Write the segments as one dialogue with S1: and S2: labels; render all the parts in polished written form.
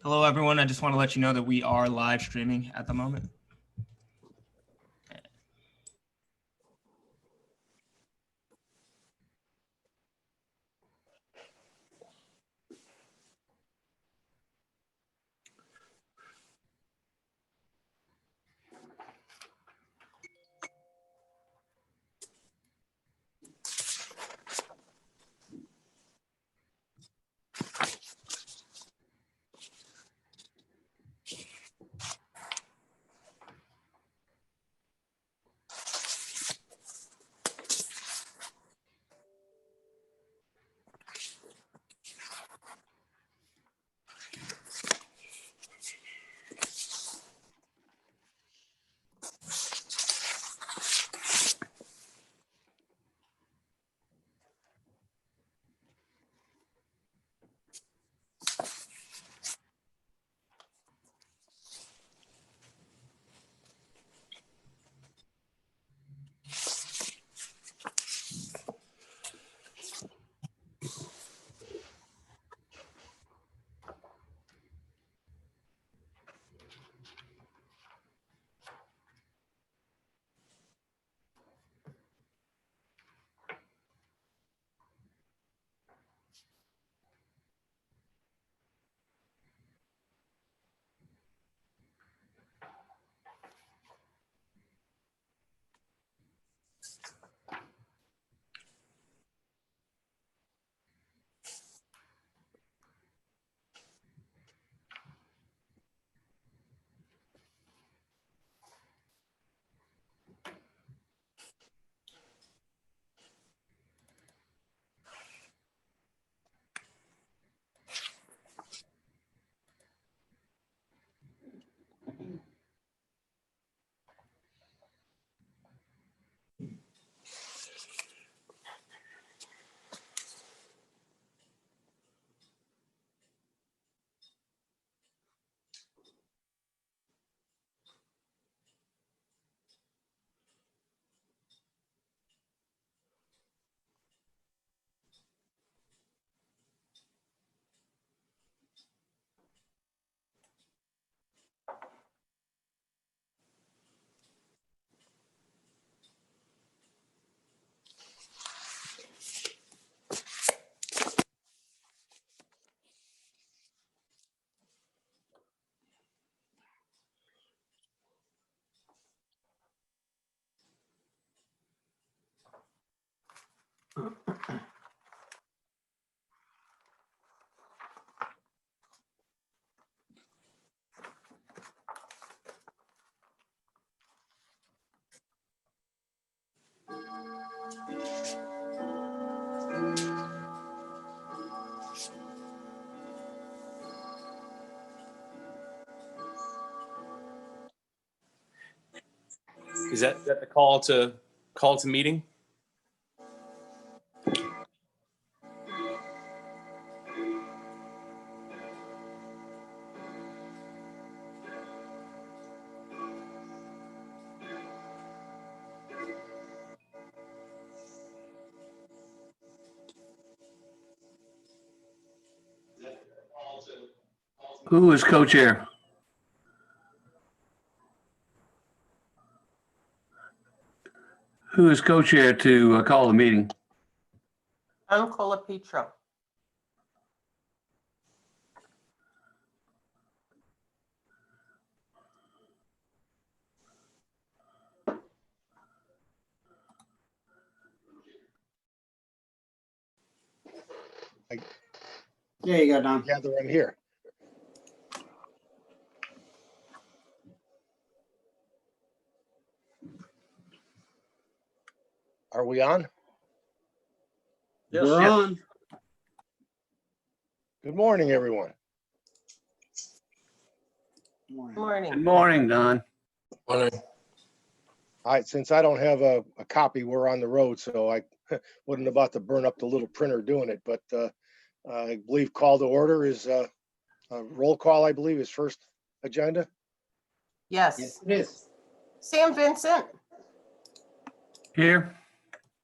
S1: Hello, everyone. I just want to let you know that we are live streaming at the moment.
S2: Is that the call to meeting?
S3: Who is co-chair? Who is co-chair to call the meeting?
S4: I'm Colapetro.
S5: There you go, Don.
S6: Gather I'm here. Are we on?
S5: We're on.
S6: Good morning, everyone.
S4: Morning.
S3: Good morning, Don.
S6: All right, since I don't have a copy, we're on the road, so I wasn't about to burn up the little printer doing it, but I believe call to order is a roll call, I believe, is first agenda.
S4: Yes.
S5: Yes, it is.
S4: Sam Vincent,
S3: Here?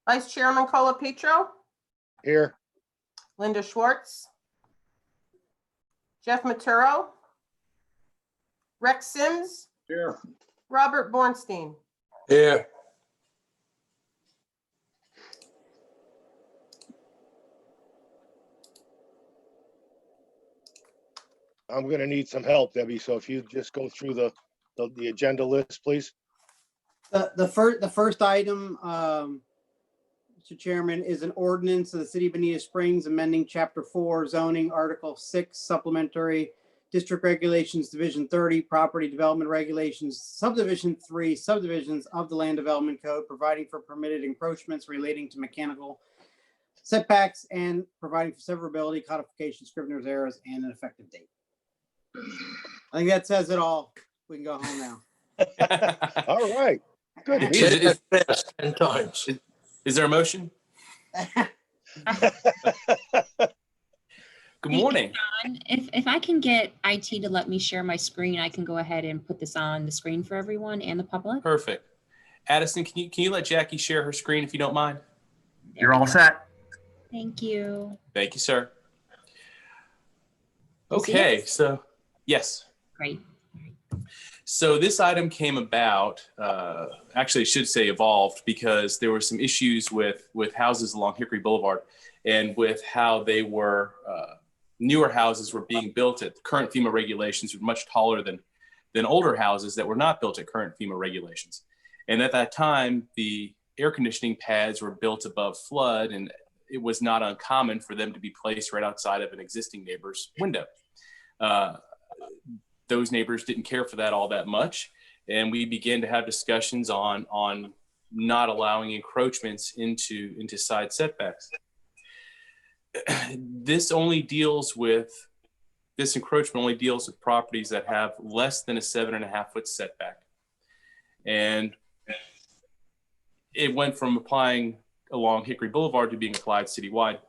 S4: Vice Chairman Colapetro,
S6: Here,
S4: Linda Schwartz, Jeff Maturo, Rex Sims,
S3: Here.
S4: Robert Bornstein.
S3: Here.
S6: I'm gonna need some help, Debbie, so if you just go through the agenda list, please.
S5: The first item, Mr. Chairman, is an ordinance of the City of Bonita Springs amending Chapter 4 zoning, Article 6 supplementary district regulations, Division 30 property development regulations, Subdivision 3 subdivisions of the Land Development Code, providing for permitted encroachments relating to mechanical setbacks and providing for severability, codification, scrivener's errors, and an effective date. I think that says it all. We can go home now.
S6: All right, good.
S2: Is-
S6: meeting.
S2: is-
S3: Fast 10 times.
S2: Is there a motion? Good morning.
S7: John, if I can get IT to let me share my screen, I can go ahead and put this on the screen for everyone and the public.
S2: Perfect. Addison, can you let Jackie share her screen if you don't mind?
S1: You're all set.
S7: Thank you.
S2: Thank you, sir.
S7: You see
S2: Okay,
S7: it?
S2: so yes.
S7: Great.
S2: So this item came about, actually I should say evolved, because there were some issues with houses along Hickory Boulevard and with how they were, newer houses were being built at current FEMA regulations were much taller than older houses that were not built at current FEMA regulations. And at that time, the air conditioning pads were built above flood, and it was not uncommon for them to be placed right outside of an existing neighbor's window. Those neighbors didn't care for that all that much. And we began to have discussions on not allowing encroachments into side setbacks. This encroachment only deals with properties that have less than a 7.5 foot setback. And it went from applying along Hickory Boulevard to being applied citywide.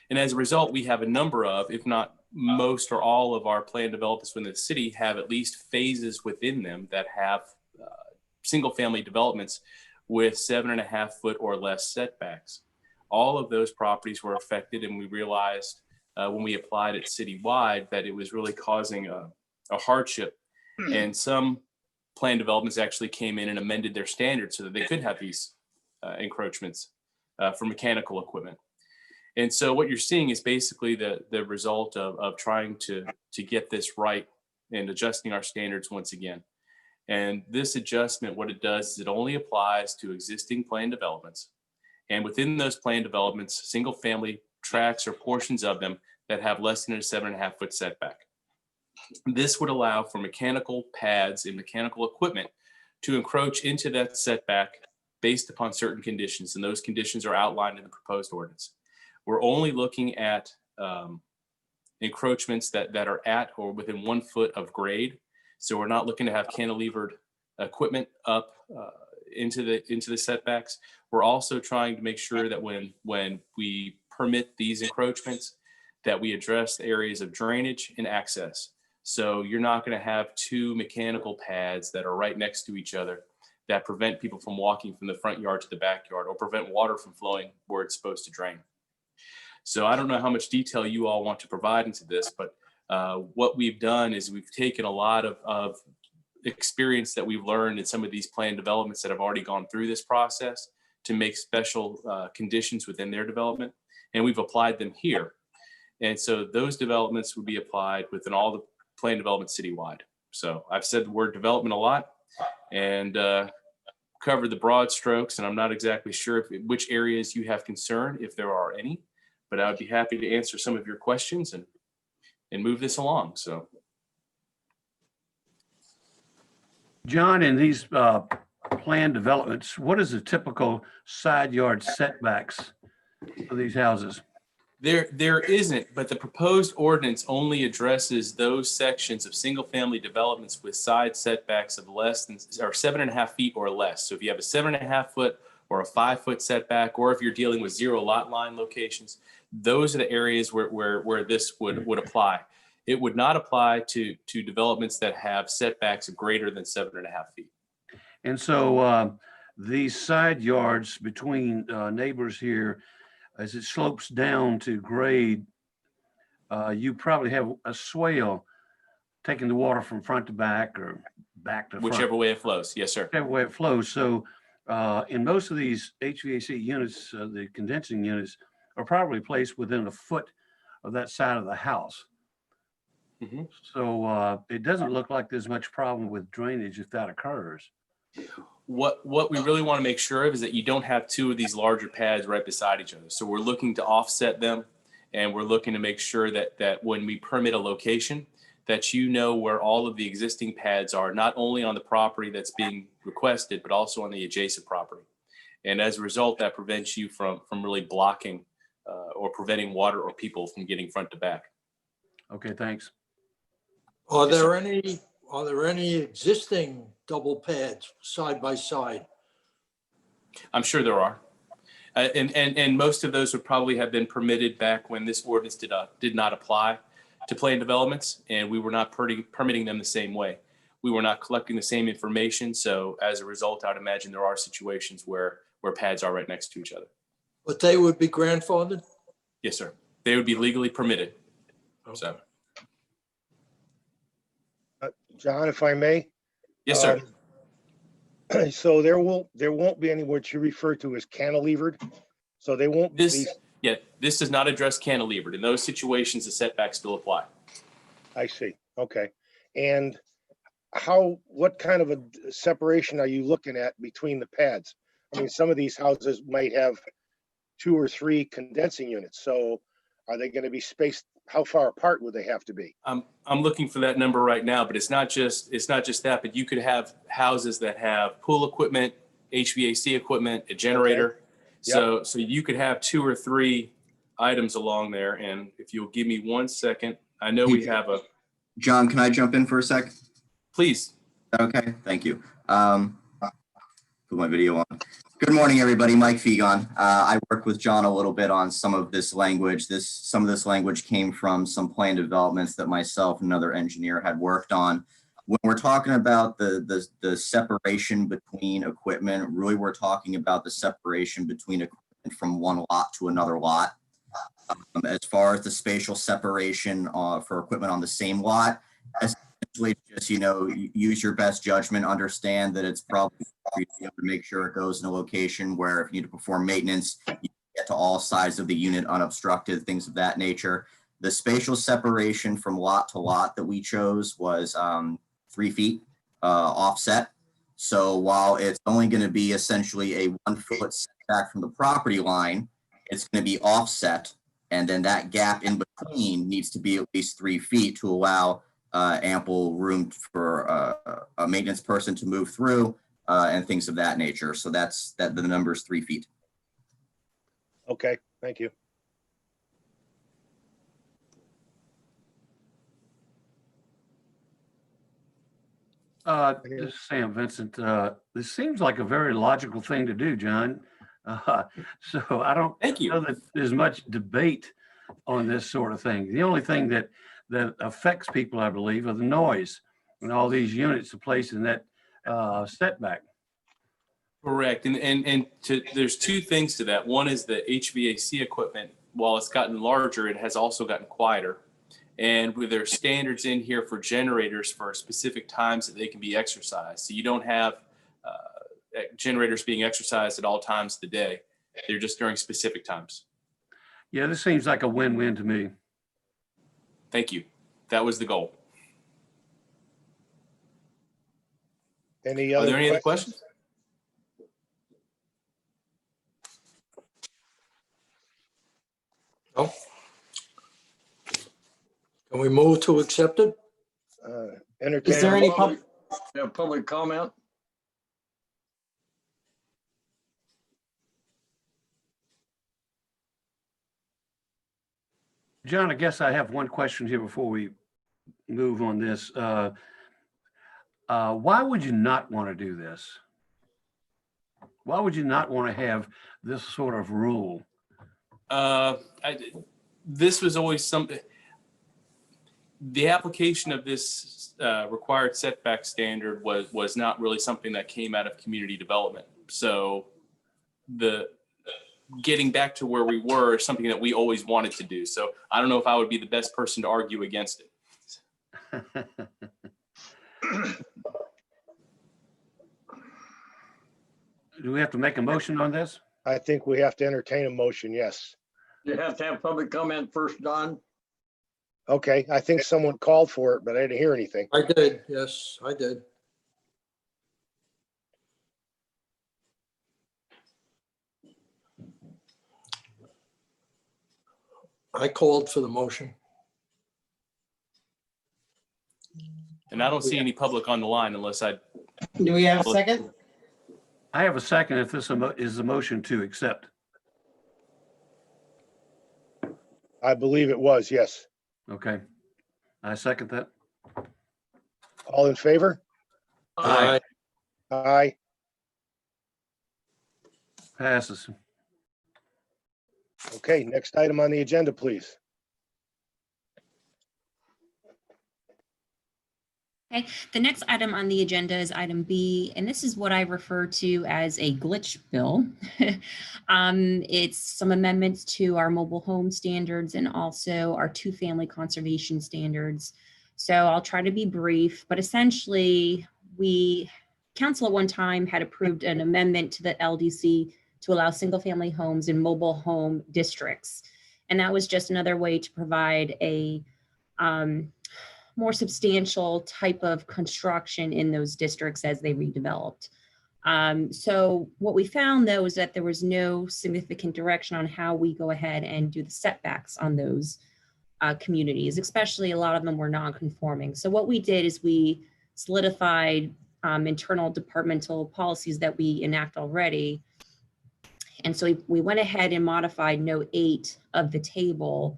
S2: And as a result, we have a number of, if not most or all of our planned developments within the city have at least phases within them that have single family developments with 7.5 foot or less setbacks. All of those properties were affected, and we realized when we applied it citywide that it was really causing a hardship. And some planned developments actually came in and amended their standards so that they could have these encroachments for mechanical equipment. And so what you're seeing is basically the result of trying to get this right and adjusting our standards once again. And this adjustment, what it does is it only applies to existing planned developments. And within those planned developments, single family tracts or portions of them that have less than a 7.5 foot setback. This would allow for mechanical pads and mechanical equipment to encroach into that setback based upon certain conditions. And those conditions are outlined in the proposed ordinance. We're only looking at encroachments that are at or within 1 foot of grade. So we're not looking to have cantilevered equipment up into the setbacks. We're also trying to make sure that when we permit these encroachments, that we address the areas of drainage and access. So you're not going to have two mechanical pads that are right next to each other that prevent people from walking from the front yard to the backyard or prevent water from flowing where it's supposed to drain. So I don't know how much detail you all want to provide into this, but what we've done is we've taken a lot of experience that we've learned in some of these planned developments that have already gone through this process to make special conditions within their development, and we've applied them here. And so those developments would be applied within all the planned development citywide. So I've said the word development a lot and covered the broad strokes, and I'm not exactly sure which areas you have concern, if there are any, but I would be happy to answer some of your questions and move this along. So,
S3: John, in these planned developments, what is the typical side yard setbacks for these houses?
S2: There isn't, but the proposed ordinance only addresses those sections of single family developments with side setbacks of less than or 7.5 feet or less. So if you have a 7.5 foot or a 5 foot setback, or if you're dealing with zero lot line locations, those are the areas where this would apply. It would not apply to developments that have setbacks of greater than 7.5 feet.
S3: And so these side yards between neighbors here, as it slopes down to grade, you probably have a swale taking the water from front to back or back to front.
S2: Whichever way it flows. Yes, sir.
S3: Whichever way it flows. So in most of these HVAC units, the condensing units are probably placed within a foot of that side of the house.
S2: Mhm.
S3: So it doesn't look like there's much problem with drainage if that occurs.
S2: What we really want to make sure of is that you don't have two of these larger pads right beside each other. So we're looking to offset them, and we're looking to make sure that when we permit a location, that you know where all of the existing pads are, not only on the property that's being requested, but also on the adjacent property. And as a result, that prevents you from really blocking or preventing water or people from getting front to back.
S3: Okay, thanks.
S8: Are
S2: Yes,
S8: there any existing double pads side by side?
S2: I'm sure there are. And most of those would probably have been permitted back when this ordinance did not apply to planned developments, and we were not permitting them the same way. We were not collecting the same information. So as a result, I'd imagine there are situations where pads are right next to each other.
S8: But they would be grandfathered?
S2: Yes, sir. They would be legally permitted. So,
S6: John, if I may?
S2: yes, sir.
S6: So there won't be any what you refer to as cantilevered. So they won't be.
S2: This does not address cantilevered. In those situations, the setbacks still apply.
S6: I see. Okay. And what kind of a separation are you looking at between the pads? I mean, some of these houses might have 2 or 3 condensing units. So are they going to be spaced? How far apart would they have to be?
S2: I'm looking for that number right now, but it's not just that, but you could have houses that have pool equipment, HVAC equipment, a generator.
S6: Yep.
S2: So you could have 2 or 3 items along there. And if you'll give me 1 second, I know we have a.
S9: John, can I jump in for a sec?
S2: Please.
S9: Okay, thank you. Put my video on. Good morning, everybody. Mike Fegon. I worked with John a little bit on some of this language. Some of this language came from some plan developments that myself and another engineer had worked on. When we're talking about the separation between equipment, really we're talking about the separation between equipment from one lot to another lot. As far as the spatial separation for equipment on the same lot, essentially just, use your best judgment, understand that it's probably to make sure it goes in a location where if you need to perform maintenance, you get to all sides of the unit unobstructed, things of that nature. The spatial separation from lot to lot that we chose was 3 feet offset. So while it's only going to be essentially a 1 foot setback from the property line, it's going to be offset. And then that gap in between needs to be at least 3 feet to allow ample room for a maintenance person to move through and things of that nature. So the number is 3 feet.
S6: Okay, thank you.
S3: This is Sam Vincent. This seems like a very logical thing to do, John. So I don't know that there's much debate on this sort of thing. The only thing that affects people, I believe, are the noise and all these units are placed in that setback.
S2: Correct. And there's 2 things to that. One is the HVAC equipment. While it's gotten larger, it has also gotten quieter. And with their standards in here for generators for specific times that they can be exercised. So you don't have generators being exercised at all times of the day. They're just during specific times.
S3: Yeah, this seems like a win-win to me.
S2: Thank you. That was the goal.
S6: Are
S2: Are there any other questions?
S8: No. Can we move to accept it?
S6: Entertain.
S5: Is there any
S10: public comment?
S3: John, I guess I have one question here before we move on this. Why would you not want to do this? Why would you not want to have this sort of rule?
S2: This was always something. The application of this required setback standard was not really something that came out of community development. So the getting back to where we were is something that we always wanted to do. So I don't know if I would be the best person to argue against it.
S3: Do we have to make a motion on this?
S6: I think we have to entertain a motion, yes.
S10: You have to have public comment first, Don.
S6: Okay, I think someone called for it, but I didn't hear anything.
S8: I did, yes, I did. I called for the motion.
S2: And I don't see any public on the line unless I,
S5: Do we have a second?
S3: I have a second if this is a motion to accept.
S6: I believe it was, yes.
S3: Okay. I second that.
S6: All in favor?
S3: Aye.
S6: Aye.
S3: Passes.
S6: Okay, next item on the agenda, please.
S7: Okay, the next item on the agenda is item B, and this is what I refer to as a glitch bill. It's some amendments to our mobile home standards and also our two-family conservation standards. So I'll try to be brief, but essentially council at one time had approved an amendment to the LDC to allow single-family homes in mobile home districts. And that was just another way to provide a more substantial type of construction in those districts as they redeveloped. So what we found though is that there was no significant direction on how we go ahead and do the setbacks on those communities, especially a lot of them were non-conforming. So what we did is we solidified internal departmental policies that we enact already. And so we went ahead and modified note 8 of the table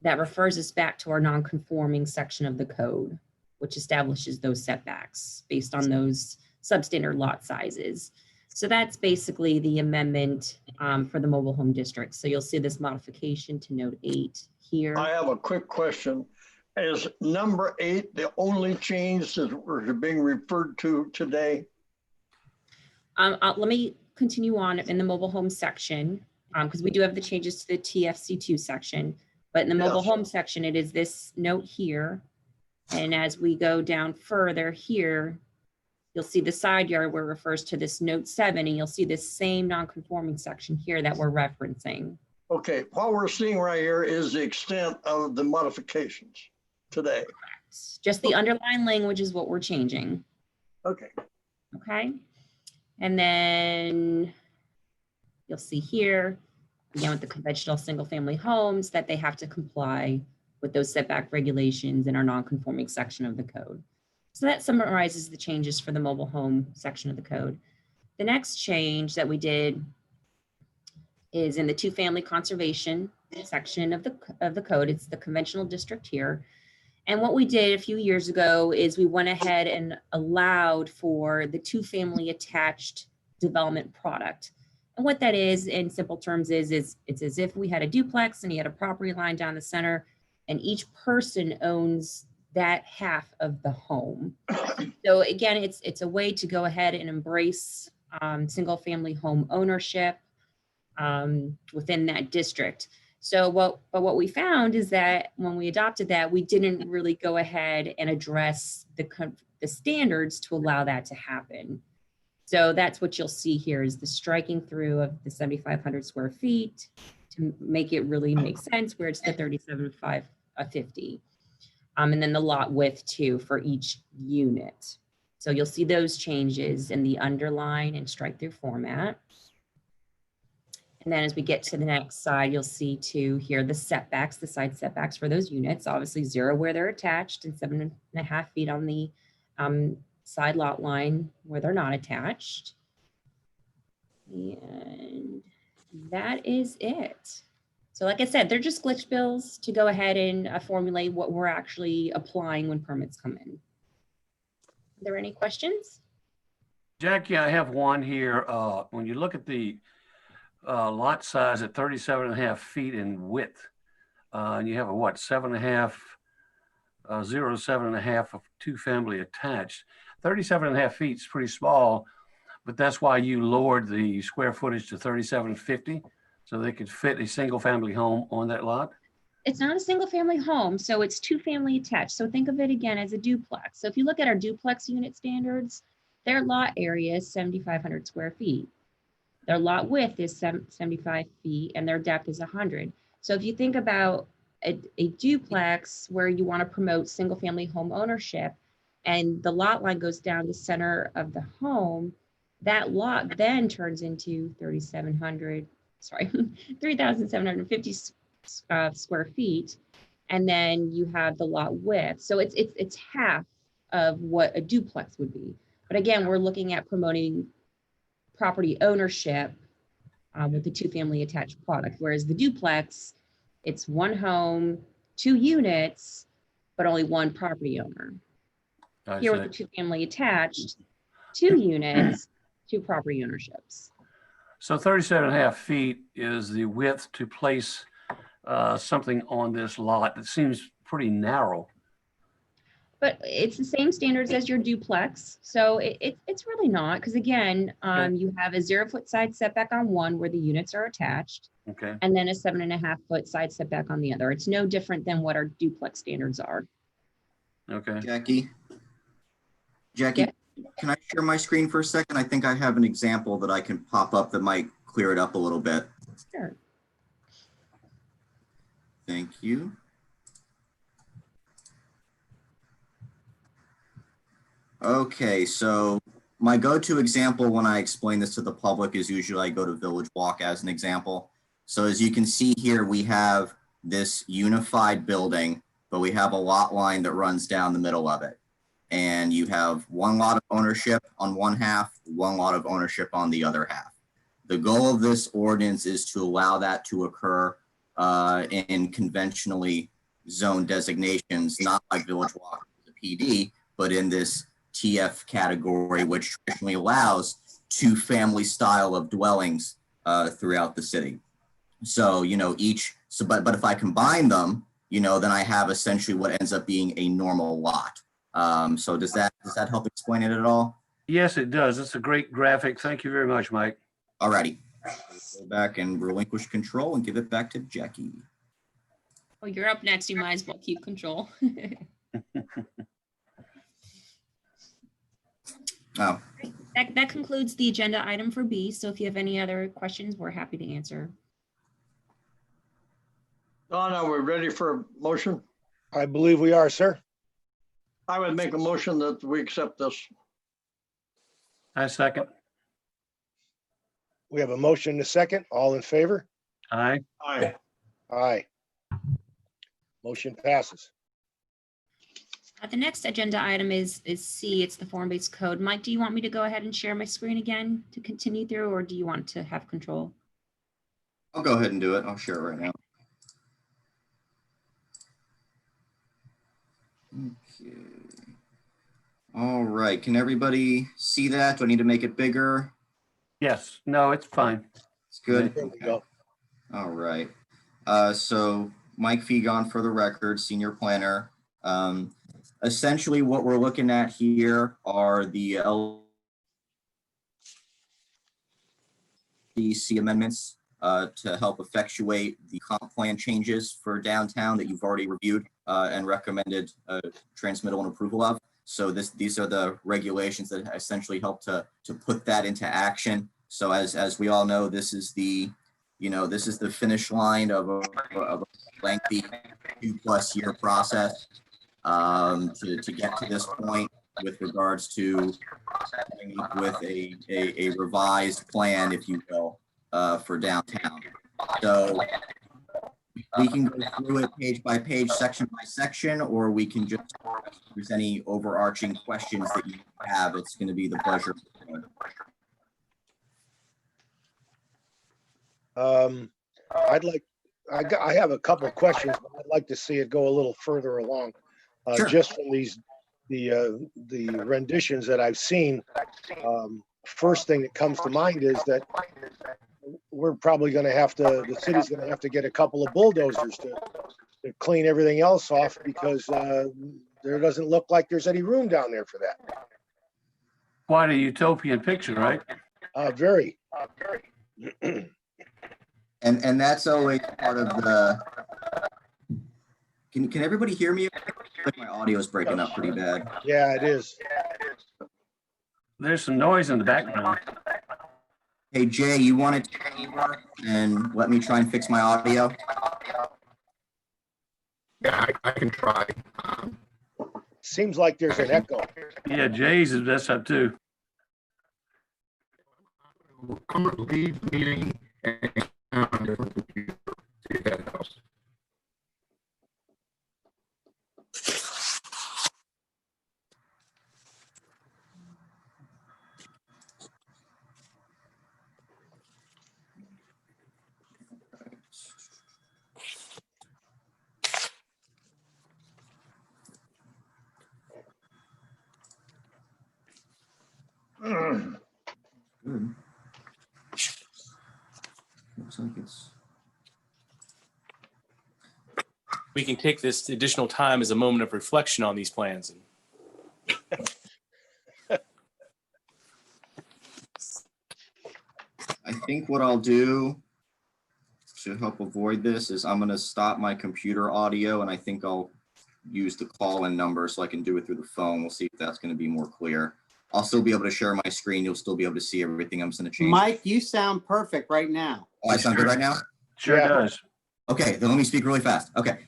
S7: that refers us back to our non-conforming section of the code, which establishes those setbacks based on those substandard lot sizes. So that's basically the amendment for the mobile home district. So you'll see this modification to note 8 here.
S10: I have a quick question. Is number 8 the only change that we're being referred to today?
S7: Let me continue on in the mobile home section because we do have the changes to the TFC2 section. But in the mobile home section, it is this note here. And as we go down further here, you'll see the side yard where it refers to this note 7, and you'll see this same non-conforming section here that we're referencing.
S10: Okay, what we're seeing right here is the extent of the modifications today.
S7: Correct. Just the underlying language is what we're changing.
S10: Okay.
S7: Okay. And then you'll see here, again, with the conventional single-family homes, that they have to comply with those setback regulations in our non-conforming section of the code. So that summarizes the changes for the mobile home section of the code. The next change that we did is in the two-family conservation section of the code. It's the conventional district here. And what we did a few years ago is we went ahead and allowed for the two-family attached development product. And what that is in simple terms is it's as if we had a duplex and you had a property line down the center and each person owns that half of the home. So again, it's a way to go ahead and embrace single family home ownership within that district. So what we found is that when we adopted that, we didn't really go ahead and address the standards to allow that to happen. So that's what you'll see here is the striking through of the 7,500 square feet to make it really make sense where it's the 37,550. And then the lot width too for each unit. So you'll see those changes in the underline and strike through format. And then as we get to the next side, you'll see too here the setbacks, the side setbacks for those units, obviously 0 where they're attached and 7.5 feet on the side lot line where they're not attached. And that is it. So like I said, they're just glitch bills to go ahead and formulate what we're actually applying when permits come in. Are there any questions?
S3: Jackie, I have one here. When you look at the lot size at 37.5 feet in width, and you have a what, 7.5, 0.7.5 of two family attached. 37.5 feet is pretty small, but that's why you lowered the square footage to 3750, so they could fit a single family home on that lot?
S7: It's not a single family home, so it's two family attached. So think of it again as a duplex. So if you look at our duplex unit standards, their lot area is 7,500 square feet. Their lot width is 75 feet and their depth is 100. So if you think about a duplex where you want to promote single family home ownership and the lot line goes down the center of the home, that lot then turns into 3,750 square feet. And then you have the lot width. So it's half of what a duplex would be. But again, we're looking at promoting property ownership with the two family attached product, whereas the duplex, it's one home, 2 units, but only one property owner. Here with the two family attached, 2 units, 2 property ownerships.
S3: So 37.5 feet is the width to place something on this lot. That seems pretty narrow.
S7: But it's the same standards as your duplex. So it's really not, because again, you have a 0-foot side setback on one where the units are attached.
S3: Okay.
S7: And then a 7.5-foot side setback on the other. It's no different than what our duplex standards are.
S3: Okay.
S9: Jackie,
S7: Yeah.
S9: can I share my screen for a second? I think I have an example that I can pop up that might clear it up a little bit.
S7: Sure.
S9: Thank you. Okay, so my go-to example when I explain this to the public is usually I go to Village Walk as an example. So as you can see here, we have this unified building, but we have a lot line that runs down the middle of it. And you have one lot of ownership on one half, one lot of ownership on the other half. The goal of this ordinance is to allow that to occur in conventionally zoned designations, not like Village Walk, the PD, but in this TF category, which traditionally allows 2 family style of dwellings throughout the city. So, you know, but if I combine them, you know, then I have essentially what ends up being a normal lot. So does that help explain it at all?
S3: Yes, it does. It's a great graphic. Thank you very much, Mike.
S9: All righty. Go back and relinquish control and give it back to Jackie.
S7: Oh, you're up next. You might as well keep control.
S9: Oh.
S7: That concludes the agenda item for B. So if you have any other questions, we're happy to answer.
S10: Donna, we're ready for a motion.
S6: I believe we are, sir.
S10: I would make a motion that we accept this.
S3: I second.
S6: We have a motion and a second. All in favor?
S3: Aye.
S10: Aye.
S6: Aye. Motion passes.
S7: The next agenda item is C. It's the form-based code. Mike, do you want me to go ahead and share my screen again to continue through, or do you want to have control?
S9: I'll go ahead and do it. I'll share it right now. Okay. All right. Can everybody see that? Do I need to make it bigger?
S3: Yes. No, it's fine.
S9: It's good.
S6: There we go.
S9: All right. So Mike Fegon for the record, senior planner. Essentially what we're looking at here are the LPA amendments to help effectuate the comp plan changes for downtown that you've already reviewed and recommended transmittal and approval of. So these are the regulations that essentially help to put that into action. So as we all know, this is the finish line of a lengthy 2+ year process to get to this point with regards to coming up with a revised plan, if you will, for downtown. So we can go through it page by page, section by section, or we can just, if there's any overarching questions that you have, it's going to be the pleasure.
S6: I have a couple of questions, but I'd like to see it go a little further along.
S9: Sure.
S6: Just from the renditions that I've seen, first thing that comes to mind is that we're probably going to the city's going to have to get a couple of bulldozers to clean everything else off, because there doesn't look like there's any room down there for that.
S3: Quite a utopian picture, right?
S6: Very.
S9: And that's always part of Can everybody hear me? Like my audio is breaking up pretty bad.
S6: Yeah, it is.
S3: There's some noise in the background.
S9: Hey, Jay, you want to take over and let me try and fix my audio?
S11: Yeah, I can try.
S6: Seems like there's an echo.
S3: Yeah, Jay's is messed up too.
S11: I'm going to leave the meeting and on a different computer. See if that helps.
S9: Good. Looks like it's.
S2: We can take this additional time as a moment of reflection on these plans.
S9: I think what I'll do to help avoid this is I'm going to stop my computer audio, and I think I'll use the call-in number so I can do it through the phone. We'll see if that's going to be more clear. I'll still be able to share my screen. You'll still be able to see everything. I'm just going to change.
S5: Mike, you sound perfect right now.
S9: Oh, I sound good right now?
S3: Sure does.
S9: Okay, then let me speak really fast. Okay,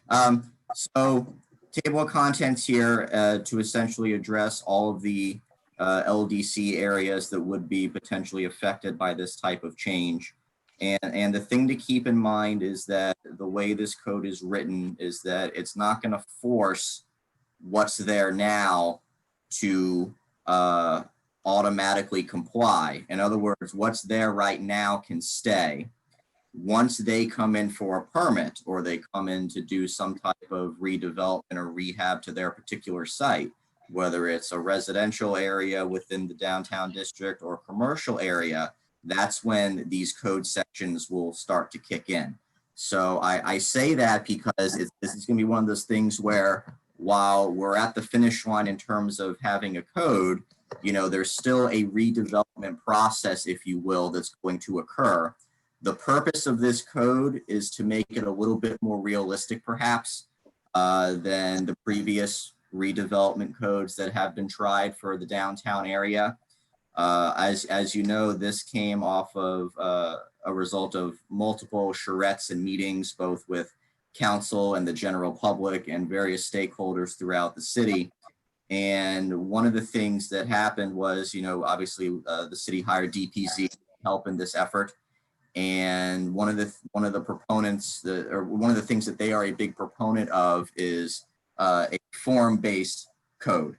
S9: so table of contents here to essentially address all of the LDC areas that would be potentially affected by this type of change. And the thing to keep in mind is that the way this code is written is that it's not going to force what's there now to automatically comply. In other words, what's there right now can stay. Once they come in for a permit or they come in to do some type of redevelopment or rehab to their particular site, whether it's a residential area within the downtown district or a commercial area, that's when these code sections will start to kick in. So I say that because this is going to be one of those things where while we're at the finish line in terms of having a code, you know, there's still a redevelopment process, if you will, that's going to occur. The purpose of this code is to make it a little bit more realistic, perhaps, than the previous redevelopment codes that have been tried for the downtown area. As you know, this came off of a result of multiple charrettes and meetings, both with council and the general public and various stakeholders throughout the city. And one of the things that happened was, you know, obviously the city hired DPZ to help in this effort. And one of the proponents, or one of the things that they are a big proponent of is a form-based code.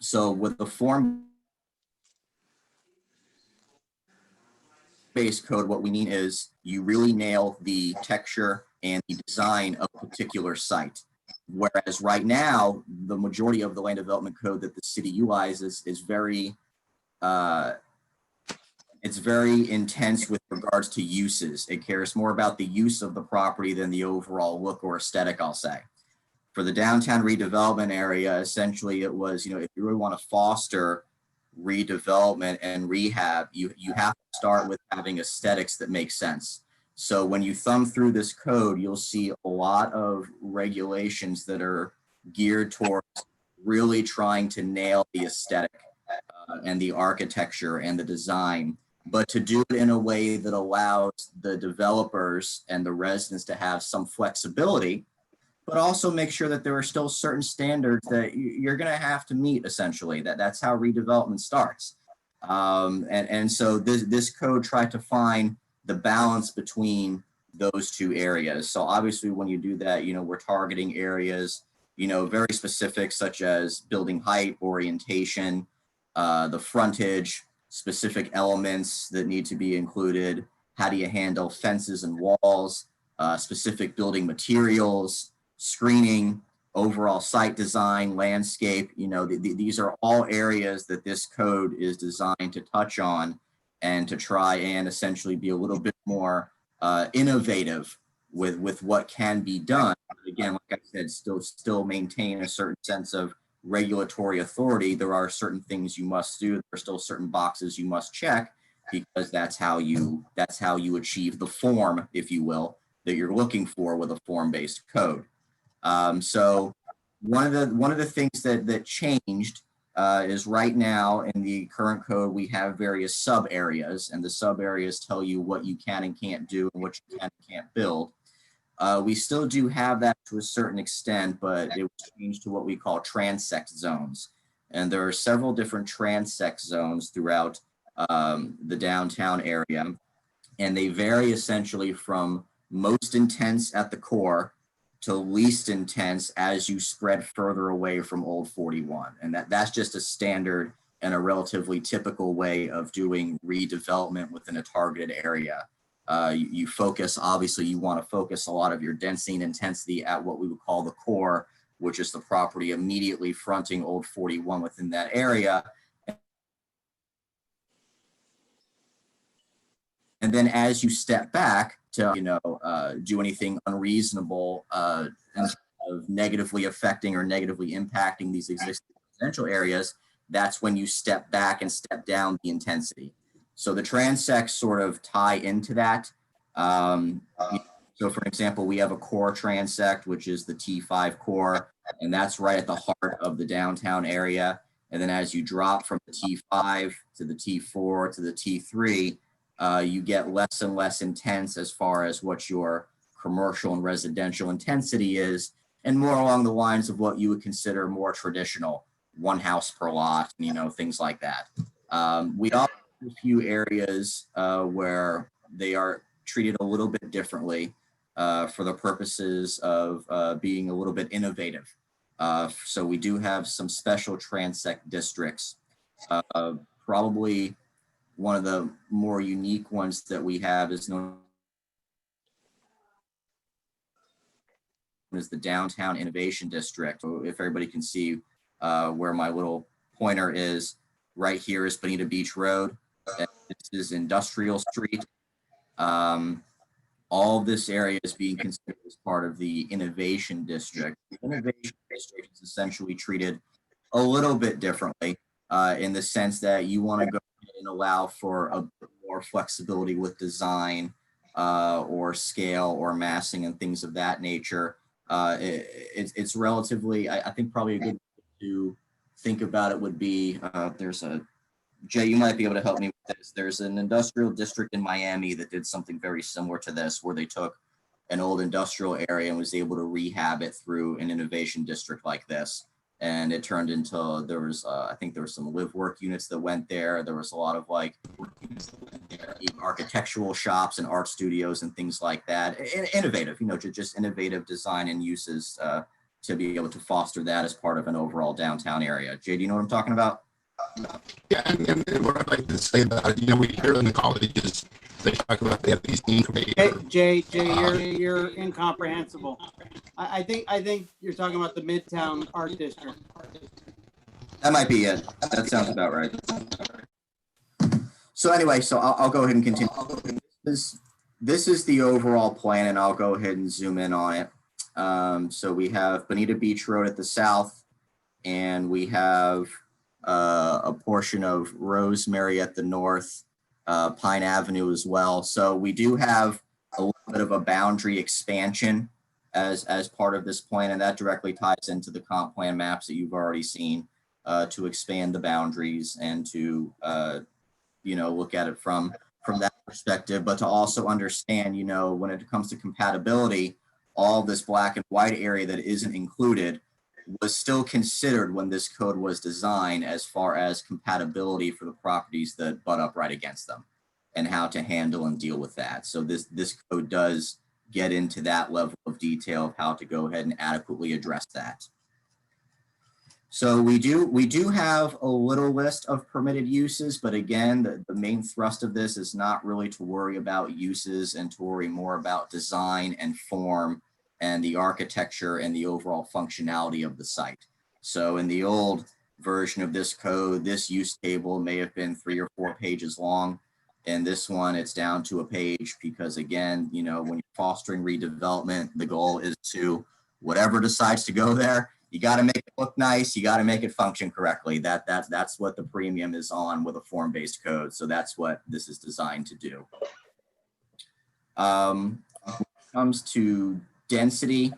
S9: So with the form-based code, what we mean is you really nail the texture and the design of a particular site. Whereas right now, the majority of the land development code that the city utilizes is very it's very intense with regards to uses. It cares more about the use of the property than the overall look or aesthetic, I'll say. For the downtown redevelopment area, essentially it was, you know, if you really want to foster redevelopment and rehab, you have to start with having aesthetics that make sense. So when you thumb through this code, you'll see a lot of regulations that are geared towards really trying to nail the aesthetic and the architecture and the design, but to do it in a way that allows the developers and the residents to have some flexibility, but also make sure that there are still certain standards that you're going to have to meet. Essentially, that's how redevelopment starts. And so this code tried to find the balance between those two areas. So obviously, when you do that, you know, we're targeting areas, you know, very specific, such as building height, orientation, the frontage, specific elements that need to be included. How do you handle fences and walls, specific building materials, screening, overall site design, landscape? You know, these are all areas that this code is designed to touch on and to try and essentially be a little bit more innovative with what can be done. Again, like I said, still maintain a certain sense of regulatory authority. There are certain things you must do. There are still certain boxes you must check, because that's how you achieve the form, if you will, that you're looking for with a form-based code. So one of the things that changed is right now in the current code, we have various sub areas, and the sub areas tell you what you can and can't do and what you can and can't build. We still do have that to a certain extent, but it was changed to what we call transect zones. And there are several different transect zones throughout the downtown area, and they vary essentially from most intense at the core to least intense as you spread further away from Old 41. And that's just a standard and a relatively typical way of doing redevelopment within a targeted area. You focus, obviously you want to focus a lot of your density and intensity at what we would call the core, which is the property immediately fronting Old 41 within that area. And then as you step back to, do anything unreasonable of negatively affecting or negatively impacting these existing residential areas, that's when you step back and step down the intensity. So the transects sort of tie into that. So for example, we have a core transect, which is the T5 core, and that's right at the heart of the downtown area. And then as you drop from the T5 to the T4 to the T3, you get less and less intense as far as what your commercial and residential intensity is, and more along the lines of what you would consider more traditional, one house per lot, things like that. We also have a few areas where they are treated a little bit differently for the purposes of being a little bit innovative. So we do have some special transect districts. Probably one of the more unique ones that we have is known as the Downtown Innovation District. So if everybody can see where my little pointer is, right here is Bonita Beach Road. And this is Industrial Street. All of this area is being considered as part of the Innovation District. The Innovation District is essentially treated a little bit differently in the sense that you want to go and allow for a bit more flexibility with design or scale or massing and things of that nature. It's relatively, I think probably a good way to think about it would be, Jay, you might be able to help me with this. There's an industrial district in Miami that did something very similar to this, where they took an old industrial area and was able to rehab it through an innovation district like this. And it turned into, there was, I think there were some live work units that went there. There was a lot of architectural shops and art studios and things like that. Innovative, just innovative design and uses to be able to foster that as part of an overall downtown area. Jay, do you know what I'm talking about?
S11: Yeah, and what I'd like to say about it, we hear in the colleges, they talk about they have these incubators.
S5: Jay, you're incomprehensible. I think you're talking about the Midtown Art District.
S9: That might be it. That sounds about right. So anyway, so I'll go ahead and continue. This is the overall plan, and I'll go ahead and zoom in on it. So we have Bonita Beach Road at the south, and we have a portion of Rosemary at the north, Pine Avenue as well. So we do have a little bit of a boundary expansion as part of this plan, and that directly ties into the comp plan maps that you've already seen to expand the boundaries and to look at it from that perspective, but to also understand, when it comes to compatibility, all this black and white area that isn't included was still considered when this code was designed as far as compatibility for the properties that butt up right against them and how to handle and deal with that. So this code does get into that level of detail of how to go ahead and adequately address that. So we do have a little list of permitted uses, but again, the main thrust of this is not really to worry about uses and to worry more about design and form and the architecture and the overall functionality of the site. So in the old version of this code, this use table may have been 3 or 4 pages long. And this one, it's down to a page because again, when you're fostering redevelopment, the goal is to, whatever decides to go there, you got to make it look nice. You got to make it function correctly. That's what the premium is on with a form-based code. So that's what this is designed to do. comes to density,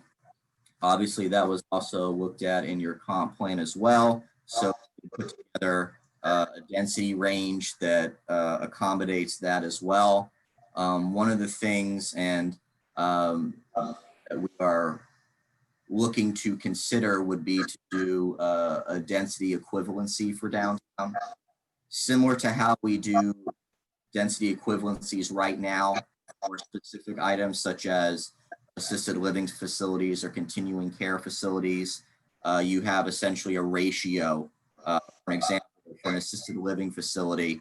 S9: obviously that was also looked at in your comp plan as well. So we put together a density range that accommodates that as well. One of the things that we are looking to consider would be to do a density equivalency for downtown, similar to how we do density equivalencies right now for specific items such as assisted living facilities or continuing care facilities. You have essentially a ratio, for example, for an assisted living facility,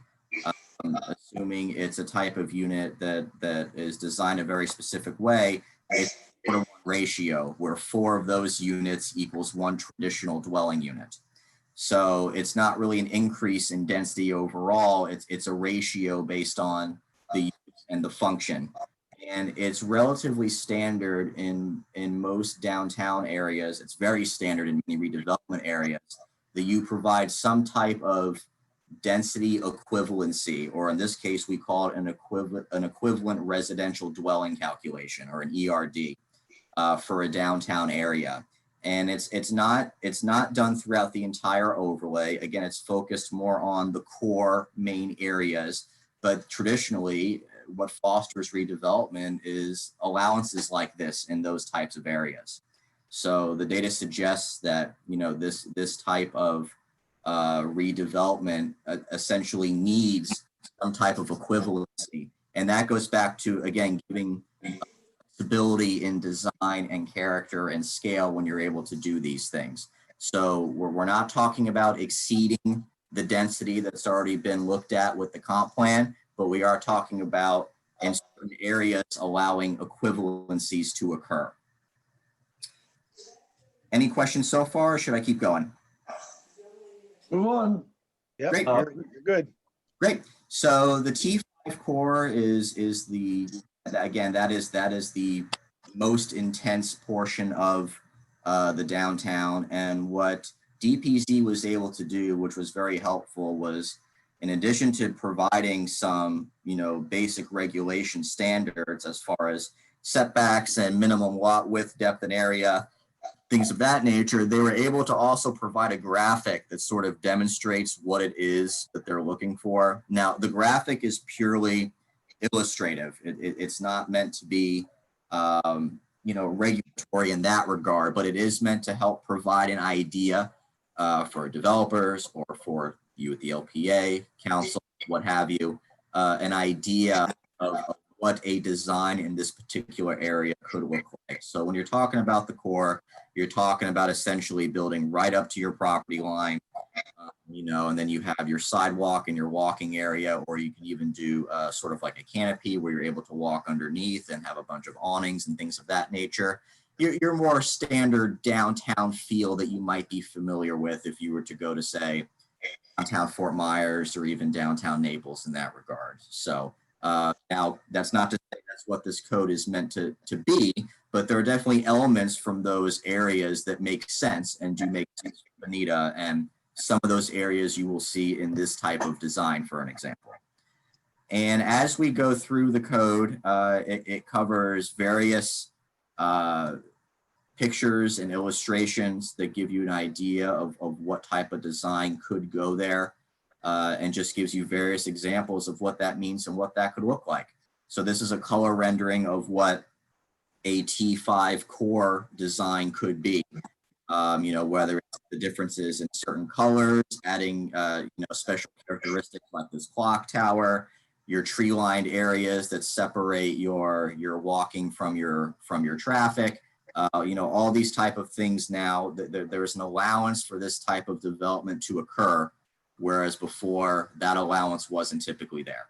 S9: assuming it's a type of unit that is designed a very specific way, it's a 4-to-1 ratio where 4 of those units equals 1 traditional dwelling unit. So it's not really an increase in density overall. It's a ratio based on the use and the function. And it's relatively standard in most downtown areas. It's very standard in many redevelopment areas that you provide some type of density equivalency, or in this case, we call it an equivalent residential dwelling calculation, or an ERD, for a downtown area. And it's not done throughout the entire overlay. Again, it's focused more on the core main areas, but traditionally what fosters redevelopment is allowances like this in those types of areas. So the data suggests that, you know, this type of redevelopment essentially needs some type of equivalency. And that goes back to, again, giving stability in design and character and scale when you're able to do these things. So we're not talking about exceeding the density that's already been looked at with the comp plan, but we are talking about in certain areas allowing equivalencies to occur. Any questions so far, or should I keep going?
S10: Move on.
S6: Yep,
S9: Great.
S6: you're good.
S9: Great. So the T5 core is the, again, that is the most intense portion of the downtown. And what DPZ was able to do, which was very helpful, was in addition to providing some, you know, basic regulation standards as far as setbacks and minimum lot width, depth, and area, things of that nature, they were able to also provide a graphic that sort of demonstrates what it is that they're looking for. Now, the graphic is purely illustrative. It's not meant to be, you know, regulatory in that regard, but it is meant to help provide an idea for developers or for you at the LPA, council, what have you, an idea of what a design in this particular area could look like. So when you're talking about the core, you're talking about essentially building right up to your property line, you know, and then you have your sidewalk and your walking area, or you can even do sort of like a canopy where you're able to walk underneath and have a bunch of awnings and things of that nature. Your more standard downtown feel that you might be familiar with if you were to go to, say, downtown Fort Myers or even downtown Naples in that regard. So now that's not to say that's what this code is meant to be, but there are definitely elements from those areas that make sense and do make sense for Bonita, and some of those areas you will see in this type of design, for an example. And as we go through the code, it covers various pictures and illustrations that give you an idea of what type of design could go there, and just gives you various examples of what that means and what that could look like. So this is a color rendering of what a T5 core design could be. You know, whether it's the differences in certain colors, adding, you know, special characteristics like this clock tower, your tree lined areas that separate your walking from your traffic, you know, all these type of things. Now there's an allowance for this type of development to occur, whereas before that allowance wasn't typically there.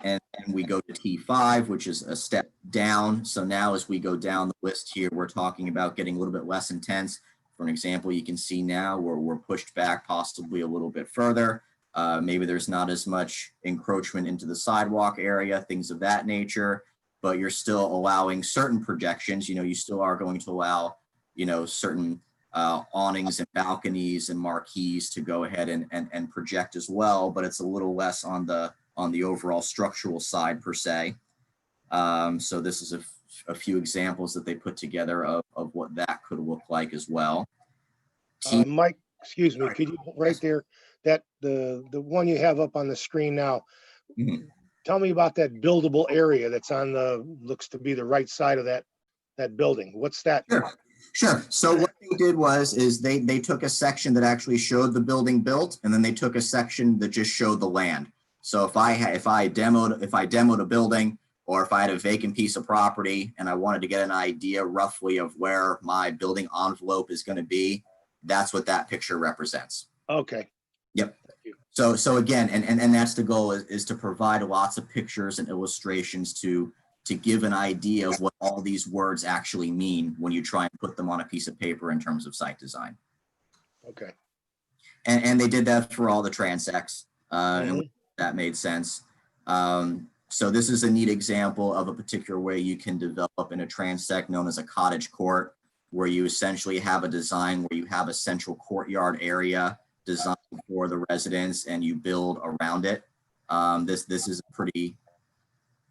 S9: And we go to T5, which is a step down. So now as we go down the list here, we're talking about getting a little bit less intense. For an example, you can see now we're pushed back possibly a little bit further. Maybe there's not as much encroachment into the sidewalk area, things of that nature, but you're still allowing certain projections. You know, you still are going to allow, you know, certain awnings and balconies and marquees to go ahead and project as well, but it's a little less on the overall structural side per se. So this is a few examples that they put together of what that could look like as well.
S6: Mike, excuse me, could you, right there, that the one you have up on the screen now, tell me about that buildable area that's on the, looks to be the right side of that building. What's that?
S9: Sure. So what they did is they took a section that actually showed the building built, and then they took a section that just showed the land. So if I demoed a building, or if I had a vacant piece of property and I wanted to get an idea roughly of where my building envelope is going to be, that's what that picture represents.
S6: Okay.
S9: Yep. So again, and that's the goal, is to provide lots of pictures and illustrations to give an idea of what all these words actually mean when you try and put them on a piece of paper in terms of site design.
S6: Okay.
S9: And they did that for all the transects, and that made sense. So this is a neat example of a particular way you can develop in a transect known as a cottage court, where you essentially have a design where you have a central courtyard area designed for the residents and you build around it. This is a pretty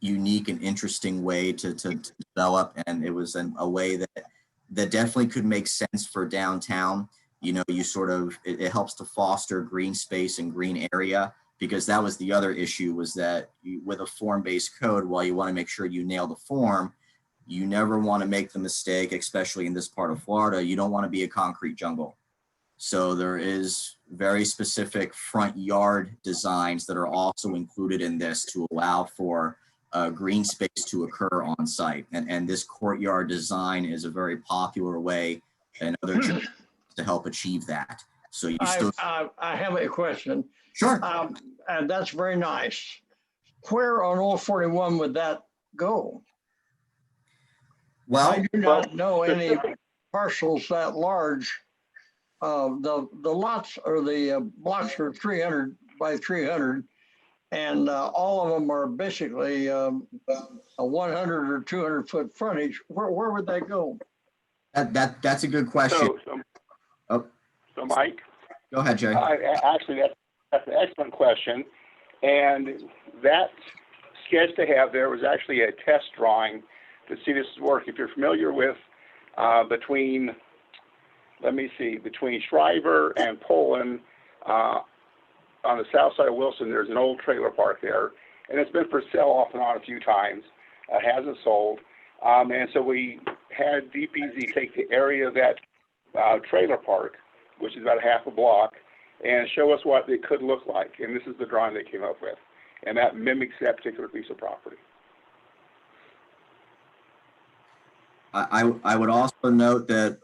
S9: unique and interesting way to develop, and it was a way that definitely could make sense for downtown. You know, you sort of, it helps to foster green space and green area, because that was the other issue, was that with a form-based code, while you want to make sure you nail the form, you never want to make the mistake, especially in this part of Florida, you don't want to be a concrete jungle. So there is very specific front yard designs that are also included in this to allow for green space to occur on site. And this courtyard design is a very popular way in other jurisdictions to help achieve that. So you
S10: I have a question.
S9: Sure.
S10: And that's very nice. Where on Old 41 would that go?
S9: Well,
S10: I do not know any parcels that large. The lots or the blocks are 300 by 300, and all of them are basically a 100 or 200 foot frontage. Where would they go?
S9: That's a good question.
S12: So Mike,
S9: go ahead, Jay.
S12: Actually, that's an excellent question, and that sketch they have there was actually a test drawing to see this work. If you're familiar with between Shriver and Poland, on the south side of Wilson, there's an old trailer park there, and it's been for sale off and on a few times. It hasn't sold, and so we had DPZ take the area of that trailer park, which is about half a block, and show us what it could look like. And this is the drawing they came up with, and that mimics that particular piece of property.
S9: I would also note that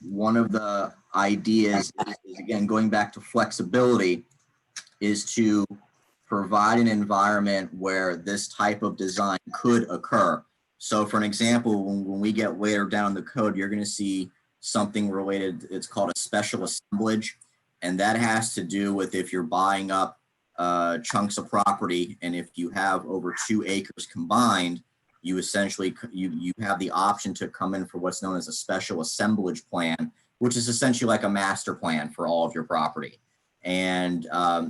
S9: one of the ideas is, again, going back to flexibility, is to provide an environment where this type of design could occur. So for an example, when we get later down the code, you're going to see something related, it's called a special assemblage. And that has to do with if you're buying up chunks of property, and if you have over 2 acres combined, you essentially, you have the option to come in for what's known as a special assemblage plan, which is essentially like a master plan for all of your property. And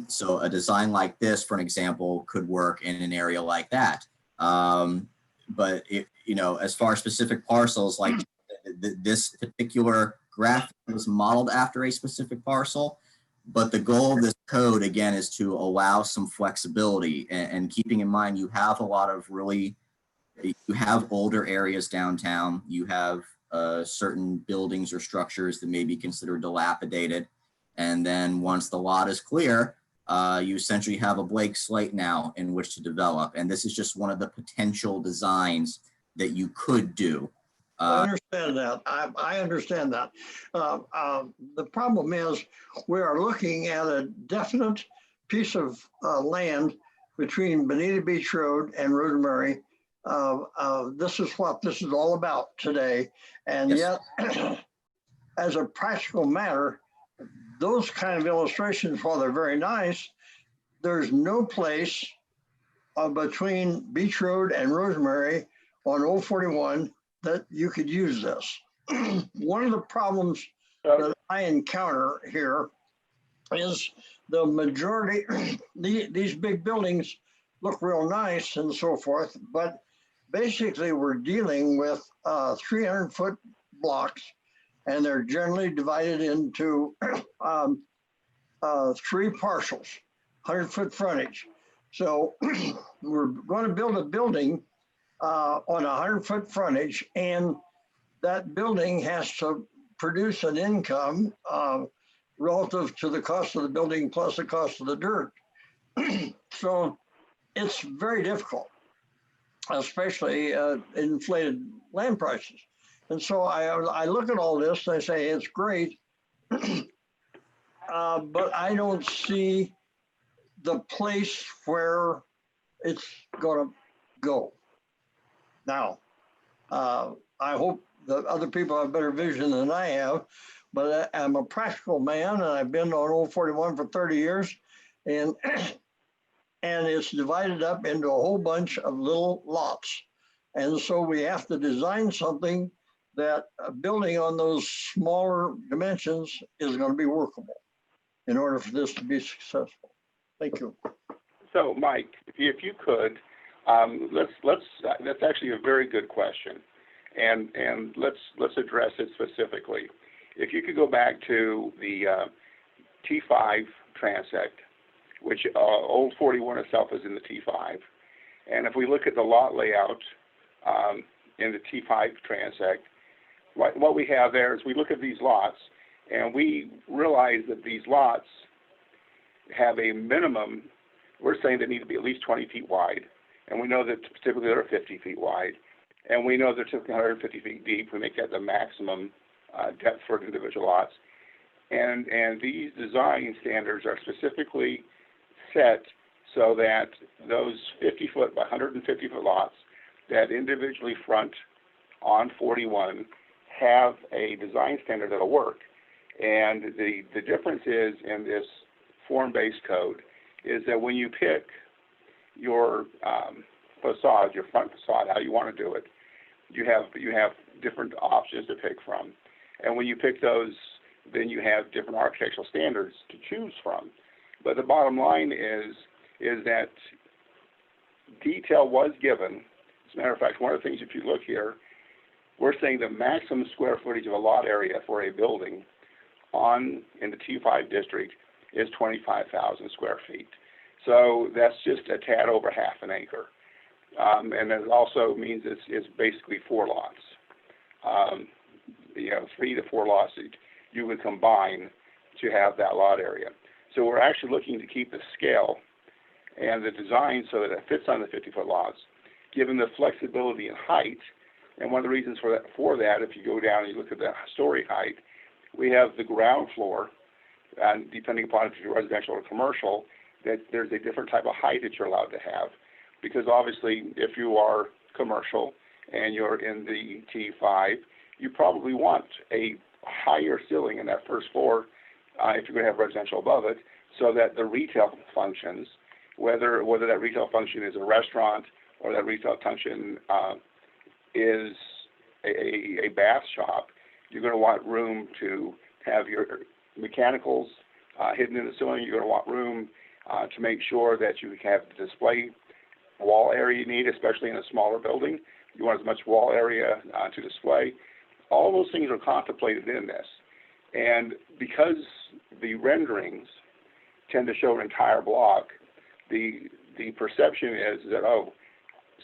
S9: so a design like this, for an example, could work in an area like that. But it, you know, as far as specific parcels, like this particular graphic was modeled after a specific parcel, but the goal of this code, again, is to allow some flexibility, and keeping in mind you have a lot of really, you have older areas downtown, you have certain buildings or structures that may be considered dilapidated. And then once the lot is clear, you essentially have a blank slate now in which to develop. And this is just one of the potential designs that you could do.
S10: I understand that. I understand that. The problem is we are looking at a definite piece of land between Bonita Beach Road and Rosemary. This is what this is all about today. And
S9: Yes.
S10: Yet, as a practical matter, those kind of illustrations, while they're very nice, there's no place between Beach Road and Rosemary on Old 41 that you could use this. One of the problems that I encounter here is the majority, these big buildings look real nice and so forth, but basically we're dealing with 300-foot blocks, and they're generally divided into 3 parcels, 100-foot frontage. So we're going to build a building on 100-foot frontage, and that building has to produce an income relative to the cost of the building plus the cost of the dirt. So it's very difficult, especially inflated land prices. And so I look at all this and I say, it's great, but I don't see the place where it's going to go. Now, I hope that other people have better vision than I have, but I'm a practical man, and I've been on Old 41 for 30 years, and it's divided up into a whole bunch of little lots. And so we have to design something that building on those smaller dimensions is going to be workable in order for this to be successful. Thank you.
S12: So, Mike, if you could, that's actually a very good question, and let's address it specifically. If you could go back to the T5 transect, which Old 41 itself is in the T5, and if we look at the lot layout in the T5 transect, what we have there is we look at these lots, and we realize that these lots have a minimum. We're saying they need to be at least 20 feet wide, and we know that typically they're 50 feet wide, and we know they're typically 150 feet deep. We make that the maximum depth for individual lots, and these design standards are specifically set so that those 50-foot by 150-foot lots that individually front on 41 have a design standard that'll work. And the difference is in this form-based code is that when you pick your facade, your front facade, how you want to do it, you have different options to pick from. And when you pick those, then you have different architectural standards to choose from. But the bottom line is that detail was given. As a matter of fact, one of the things, if you look here, we're saying the maximum square footage of a lot area for a building in the T5 district is 25,000 square feet. So that's just a tad over half an acre. And that also means it's basically 4 lots. 3 to 4 lots that you would combine to have that lot area. So we're actually looking to keep the scale and the design so that it fits on the 50-foot lots, given the flexibility in height. And one of the reasons for that, if you go down and you look at the story height, we have the ground floor, and depending upon if you're residential or commercial, that there's a different type of height that you're allowed to have. Because obviously, if you are commercial and you're in the T5, you probably want a higher ceiling in that first floor if you're going to have residential above it, so that the retail functions, whether that retail function is a restaurant or that retail function is a bath shop, you're going to want room to have your mechanicals hidden in the ceiling. You're going to want room to make sure that you have the display wall area you need, especially in a smaller building. You want as much wall area to display. All those things are contemplated in this. And because the renderings tend to show an entire block, the perception is that, oh,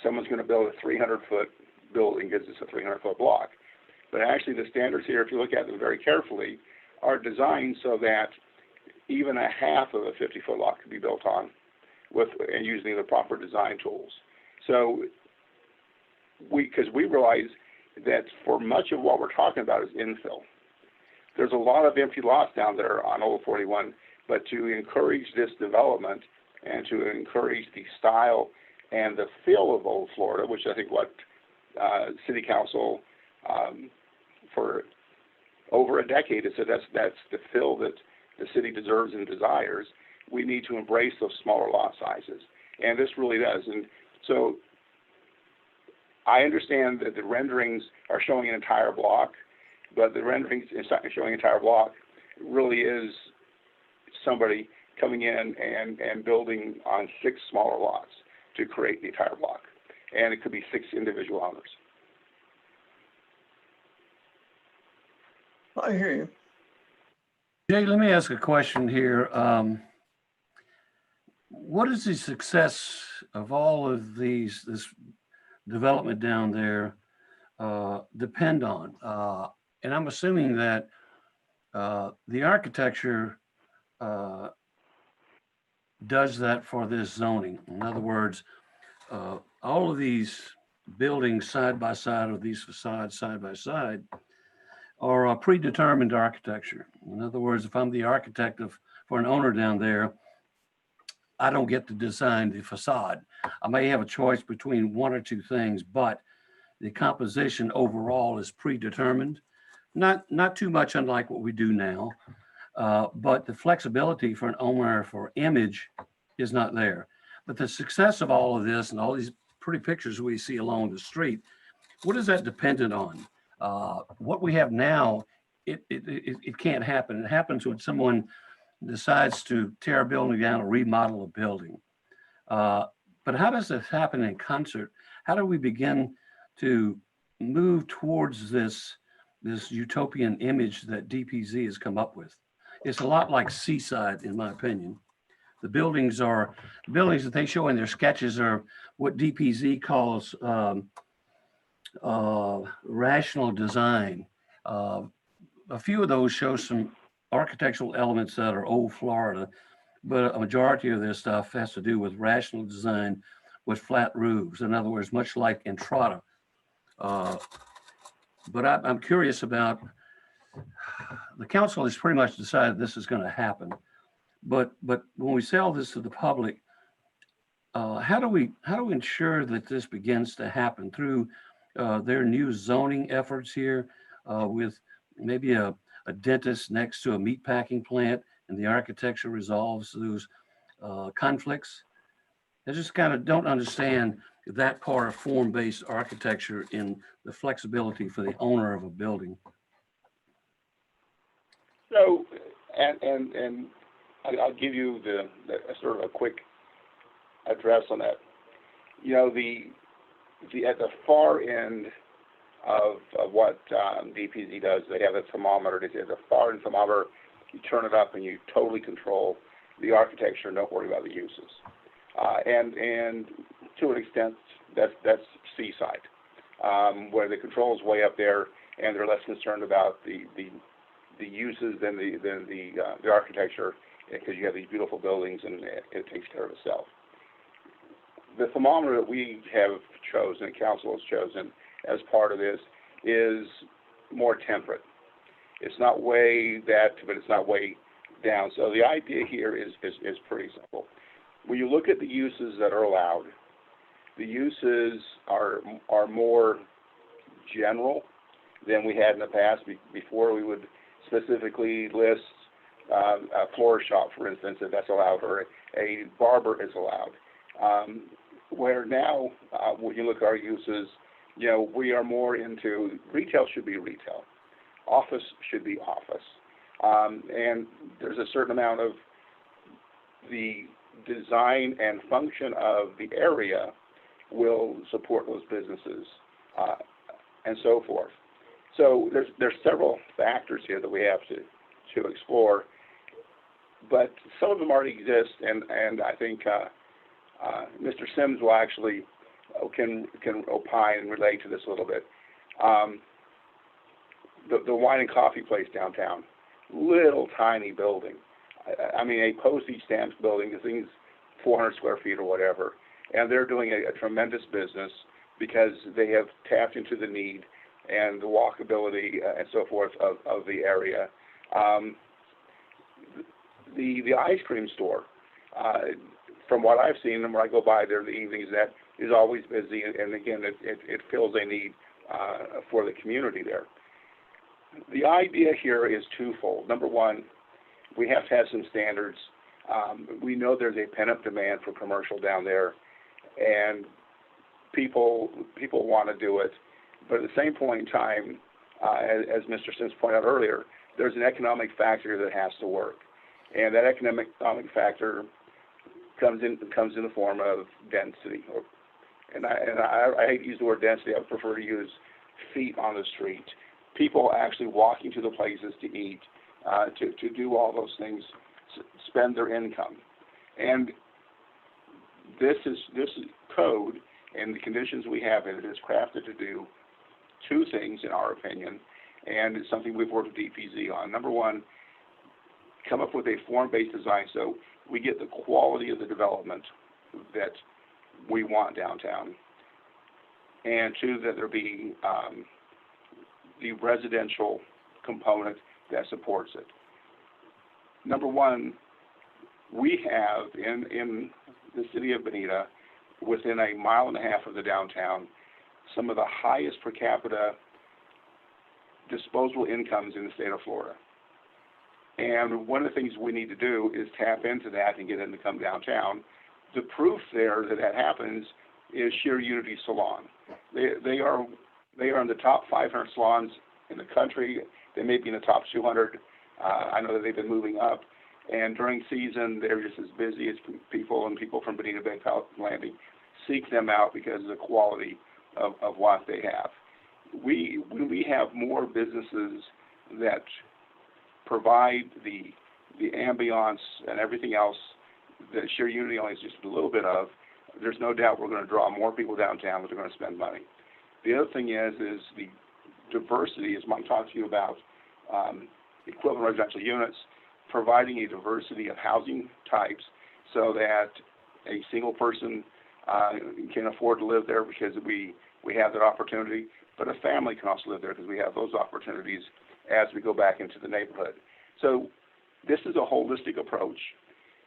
S12: someone's going to build a 300-foot building because it's a 300-foot block. But actually the standards here, if you look at them very carefully, are designed so that even a half of a 50-foot lot can be built on and using the proper design tools. So because we realize that for much of what we're talking about is infill. There's a lot of empty lots down there on Old 41, but to encourage this development and to encourage the style and the feel of Old Florida, which I think what City Council for over a decade has said that's the feel that the city deserves and desires, we need to embrace those smaller lot sizes. And this really does. And so I understand that the renderings are showing an entire block, but the renderings showing an entire block really is somebody coming in and building on 6 smaller lots to create the entire block. and it could be 6 individual owners.
S10: I hear you.
S3: Jay, let me ask a question here. What is the success of all of this development down there depend on? And I'm assuming that the architecture does that for this zoning. In other words, all of these buildings side by side, or these facades side by side, are a predetermined architecture. In other words, if I'm the architect for an owner down there, I don't get to design the facade. I may have a choice between one or two things, but the composition overall is predetermined. Not too much unlike what we do now, but the flexibility for an owner for image is not there. But the success of all of this and all these pretty pictures we see along the street, what is that dependent on? What we have now, it can't happen. It happens when someone decides to tear a building down or remodel a building. But how does this happen in concert? How do we begin to move towards this utopian image that DPZ has come up with? It's a lot like Seaside, in my opinion. The buildings that they show in their sketches are what DPZ calls rational design. A few of those show some architectural elements that are old Florida, but a majority of their stuff has to do with rational design with flat roofs. In other words, much like Entrada. But I'm curious about, the council has pretty much decided this is going to happen. But when we sell this to the public, how do we ensure that this begins to happen through their new zoning efforts here, with maybe a dentist next to a meat packing plant, and the architecture resolves those conflicts? I just kind of don't understand that part of form-based architecture in the flexibility for the owner of a building.
S12: So, and I'll give you the sort of a quick address on that. You know, at the far end of what DPZ does, they have a thermometer. At the far end thermometer, you turn it up and you totally control the architecture, don't worry about the uses. And to an extent, that's Seaside, where the control is way up there, and they're less concerned about the uses than the architecture, because you have these beautiful buildings and it takes care of itself. The thermometer that we have chosen, and council has chosen as part of this, is more temperate. It's not way that, but it's not way down. So the idea here is pretty simple. When you look at the uses that are allowed, the uses are more general than we had in the past. Before, we would specifically list a floor shop, for instance, if that's allowed, or a barber is allowed. Where now, when you look at our uses, you know, we are more into retail should be retail, office should be office, and there's a certain amount of the design and function of the area will support those businesses, and so forth. So there's several factors here that we have to explore, but some of them already exist, and I think Mr. Sims will actually can opine and relate to this a little bit. The wine and coffee place downtown, little tiny building. I mean, a postage stamps building. The thing's 400 square feet or whatever, and they're doing a tremendous business because they have tapped into the need and the walkability and so forth of the area. The ice cream store, from what I've seen and where I go by there in the evenings, that is always busy, and again, it fills a need for the community there. The idea here is twofold. Number one, we have to have some standards. We know there's a pent-up demand for commercial down there, and people want to do it. But at the same point in time, as Mr. Sims pointed out earlier, there's an economic factor that has to work, and that economic factor comes in the form of density, and I hate to use the word density, I would prefer to use feet on the street. People actually walking to the places to eat, to do all those things, spend their income. And this is code, and the conditions we have in it is crafted to do two things, in our opinion, and it's something we've worked with DPZ on. Number one, come up with a form-based design so we get the quality of the development that we want downtown. And two, that there be the residential component that supports it. Number one, we have in the city of Bonita, within a mile and a half of the downtown, some of the highest per capita disposable incomes in the state of Florida. And one of the things we need to do is tap into that and get them to come downtown. The proof there that that happens is Sheer Unity Salon. They are in the top 500 salons in the country. They may be in the top 200. I know that they've been moving up. And during season, they're just as busy as people, and people from Bonita Bay, Pelican Landing seek them out because of the quality of what they have. When we have more businesses that provide the ambiance and everything else that Sheer Unity only is just a little bit of, there's no doubt we're going to draw more people downtown, but they're going to spend money. The other thing is the diversity, as Mike talked to you about, equivalent residential units, providing a diversity of housing types so that a single person can afford to live there because we have that opportunity, but a family can also live there because we have those opportunities as we go back into the neighborhood. So this is a holistic approach,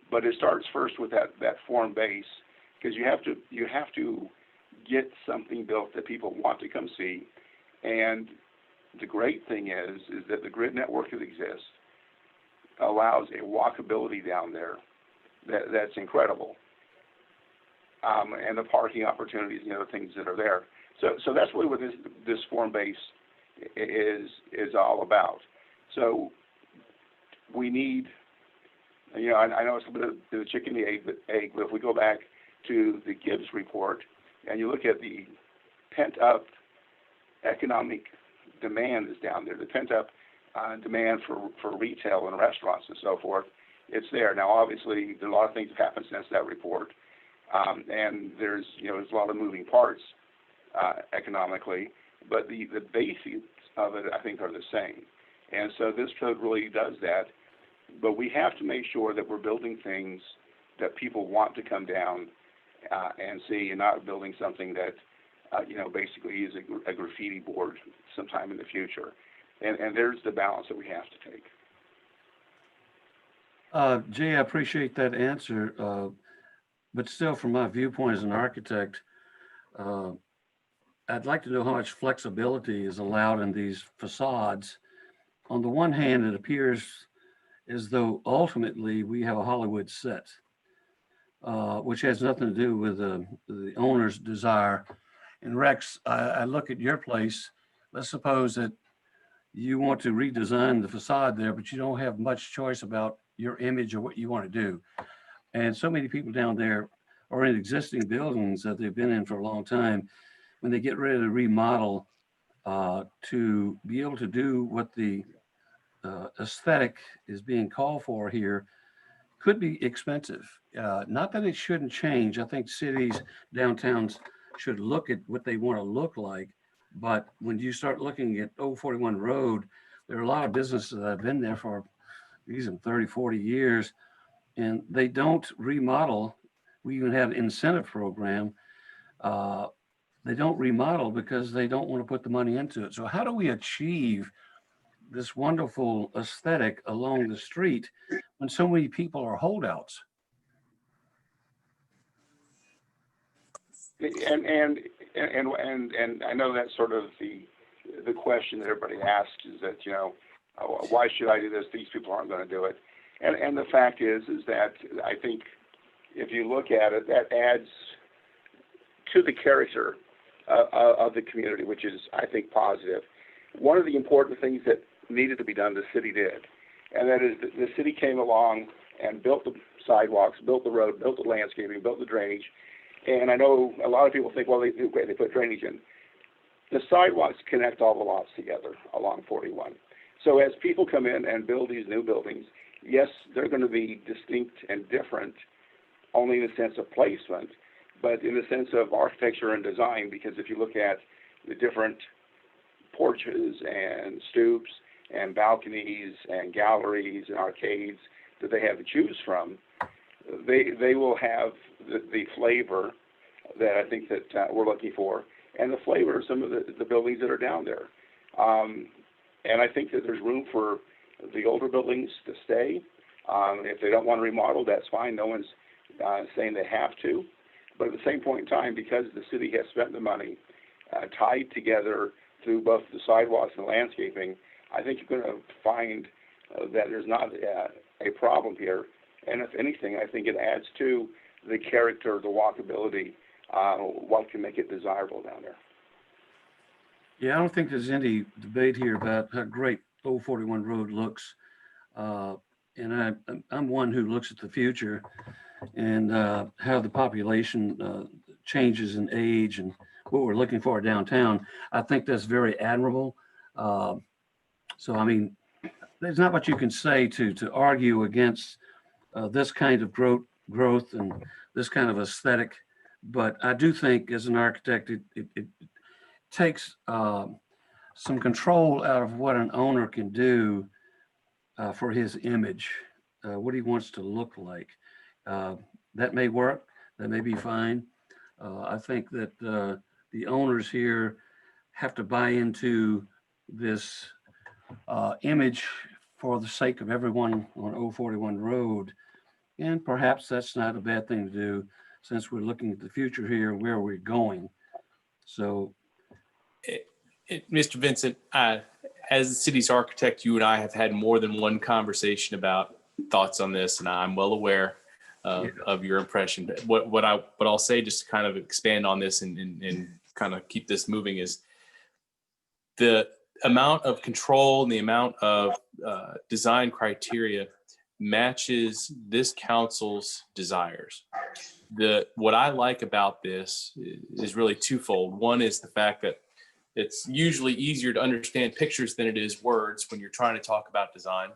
S12: but it starts first with that form base, because you have to get something built that people want to come see. And the great thing is that the grid network that exists allows a walkability down there that's incredible. And the parking opportunities and the other things that are there. So that's really what this form base is all about. So we need, I know it's a bit of the chicken and the egg, but if we go back to the Gibbs report and you look at the pent-up economic demand that's down there, the pent-up demand for retail and restaurants and so forth, it's there. Now, obviously, there are a lot of things that happened since that report, and there's a lot of moving parts economically, but the basics of it, I think, are the same. And so this code really does that, but we have to make sure that we're building things that people want to come down and see, and not building something that, basically is a graffiti board sometime in the future. And there's the balance that we have to take.
S3: Jay, I appreciate that answer, but still, from my viewpoint as an architect, I'd like to know how much flexibility is allowed in these facades. On the one hand, it appears as though ultimately we have a Hollywood set, which has nothing to do with the owner's desire. And Rex, I look at your place. Let's suppose that you want to redesign the facade there, but you don't have much choice about your image or what you want to do. And so many people down there are in existing buildings that they've been in for a long time. When they get ready to remodel, to be able to do what the aesthetic is being called for here could be expensive. Not that it shouldn't change. I think cities, downtowns should look at what they want to look like. But when you start looking at Old 41 Road, there are a lot of businesses that have been there for 30, 40 years, and they don't remodel. We even have an incentive program. They don't remodel because they don't want to put the money into it. So how do we achieve this wonderful aesthetic along the street when so many people are holdouts?
S12: And I know that's sort of the question that everybody asks, is that, why should I do this? These people aren't going to do it. And the fact is that I think if you look at it, that adds to the character of the community, which is, I think, positive. One of the important things that needed to be done, the city did, and that is the city came along and built the sidewalks, built the road, built the landscaping, built the drainage, And I know a lot of people think, well, they put drainage in. The sidewalks connect all the lots together along 41. So as people come in and build these new buildings, yes, they're going to be distinct and different only in the sense of placement, but in the sense of architecture and design, because if you look at the different porches and stoops and balconies and galleries and arcades that they have to choose from, they will have the flavor that I think that we're looking for, and the flavor of some of the buildings that are down there. And I think that there's room for the older buildings to stay. If they don't want to remodel, that's fine. No one's saying they have to. But at the same point in time, because the city has spent the money tied together through both the sidewalks and landscaping, I think you're going to find that there's not a problem here. And if anything, I think it adds to the character, the walkability, what can make it desirable down there.
S3: Yeah, I don't think there's any debate here about how great Old 41 Road looks. And I'm one who looks at the future and how the population changes in age and what we're looking for downtown. I think that's very admirable. So, I mean, there's not much you can say to argue against this kind of growth and this kind of aesthetic. But I do think as an architect, it takes some control out of what an owner can do for his image, what he wants to look like. That may work, that may be fine. I think that the owners here have to buy into this image for the sake of everyone on Old 41 Road. And perhaps that's not a bad thing to do since we're looking at the future here and where we're going. So,
S2: Mr. Vincent, as the city's architect, you and I have had more than one conversation about thoughts on this, and I'm well aware of your impression. What I'll say, just to kind of expand on this and kind of keep this moving, is the amount of control and the amount of design criteria matches this council's desires. What I like about this is really twofold. One is the fact that it's usually easier to understand pictures than it is words when you're trying to talk about design.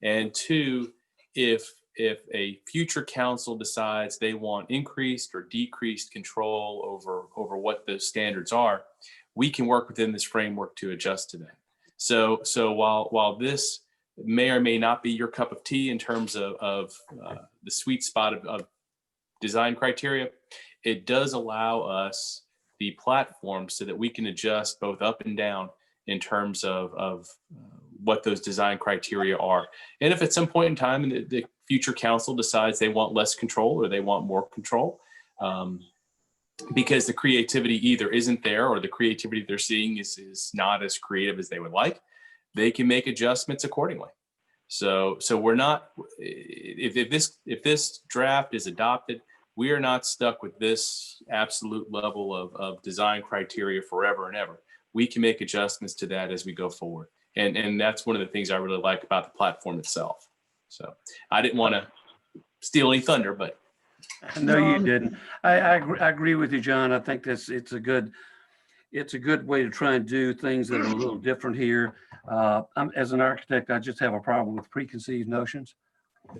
S2: And two, if a future council decides they want increased or decreased control over what those standards are, we can work within this framework to adjust to that. So while this may or may not be your cup of tea in terms of the sweet spot of design criteria, it does allow us the platform so that we can adjust both up and down in terms of what those design criteria are. And if at some point in time the future council decides they want less control or they want more control, because the creativity either isn't there or the creativity they're seeing is not as creative as they would like, they can make adjustments accordingly. So we're not, if this draft is adopted, we are not stuck with this absolute level of design criteria forever and ever. We can make adjustments to that as we go forward. And that's one of the things I really like about the platform itself. So I didn't want to steal any thunder, but.
S3: No, you didn't. I agree with you, John. I think it's a good way to try and do things that are a little different here. As an architect, I just have a problem with preconceived notions.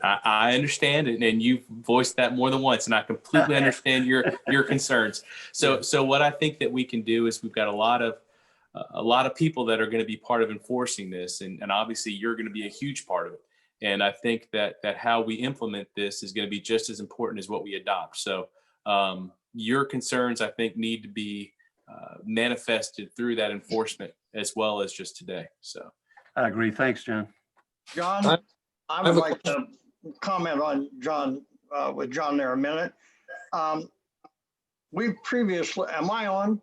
S2: I understand it, and you've voiced that more than once, and I completely understand your concerns. So what I think that we can do is we've got a lot of people that are going to be part of enforcing this, and obviously you're going to be a huge part of it. And I think that how we implement this is going to be just as important as what we adopt. So your concerns, I think, need to be manifested through that enforcement as well as just today. So
S3: I agree. Thanks, John.
S10: John, I would like to comment on John, with John there a minute. We previously, am I on?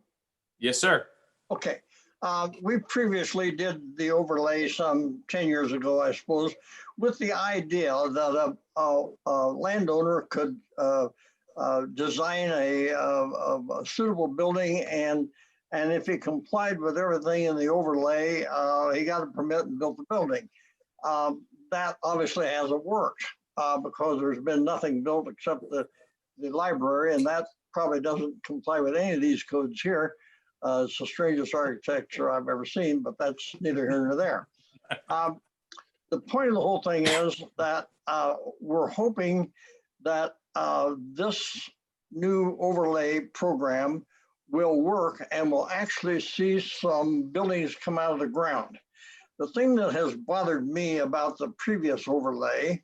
S2: Yes, sir.
S10: Okay. We previously did the overlay some 10 years ago, I suppose, with the idea that a landowner could design a suitable building, and if he complied with everything in the overlay, he got a permit and built the building. That obviously hasn't worked because there's been nothing built except the library, and that probably doesn't comply with any of these codes here. It's the strangest architecture I've ever seen, but that's neither here nor there. The point of the whole thing is that we're hoping that this new overlay program will work and will actually see some buildings come out of the ground. The thing that has bothered me about the previous overlay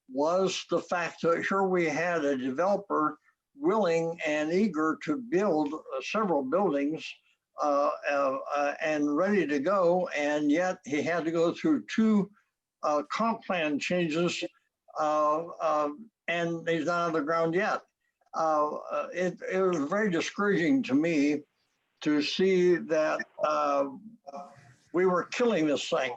S10: was the fact that here we had a developer willing and eager to build several buildings and ready to go, and yet he had to go through two comp plan changes, and he's not on the ground yet. It was very discouraging to me to see that we were killing this thing.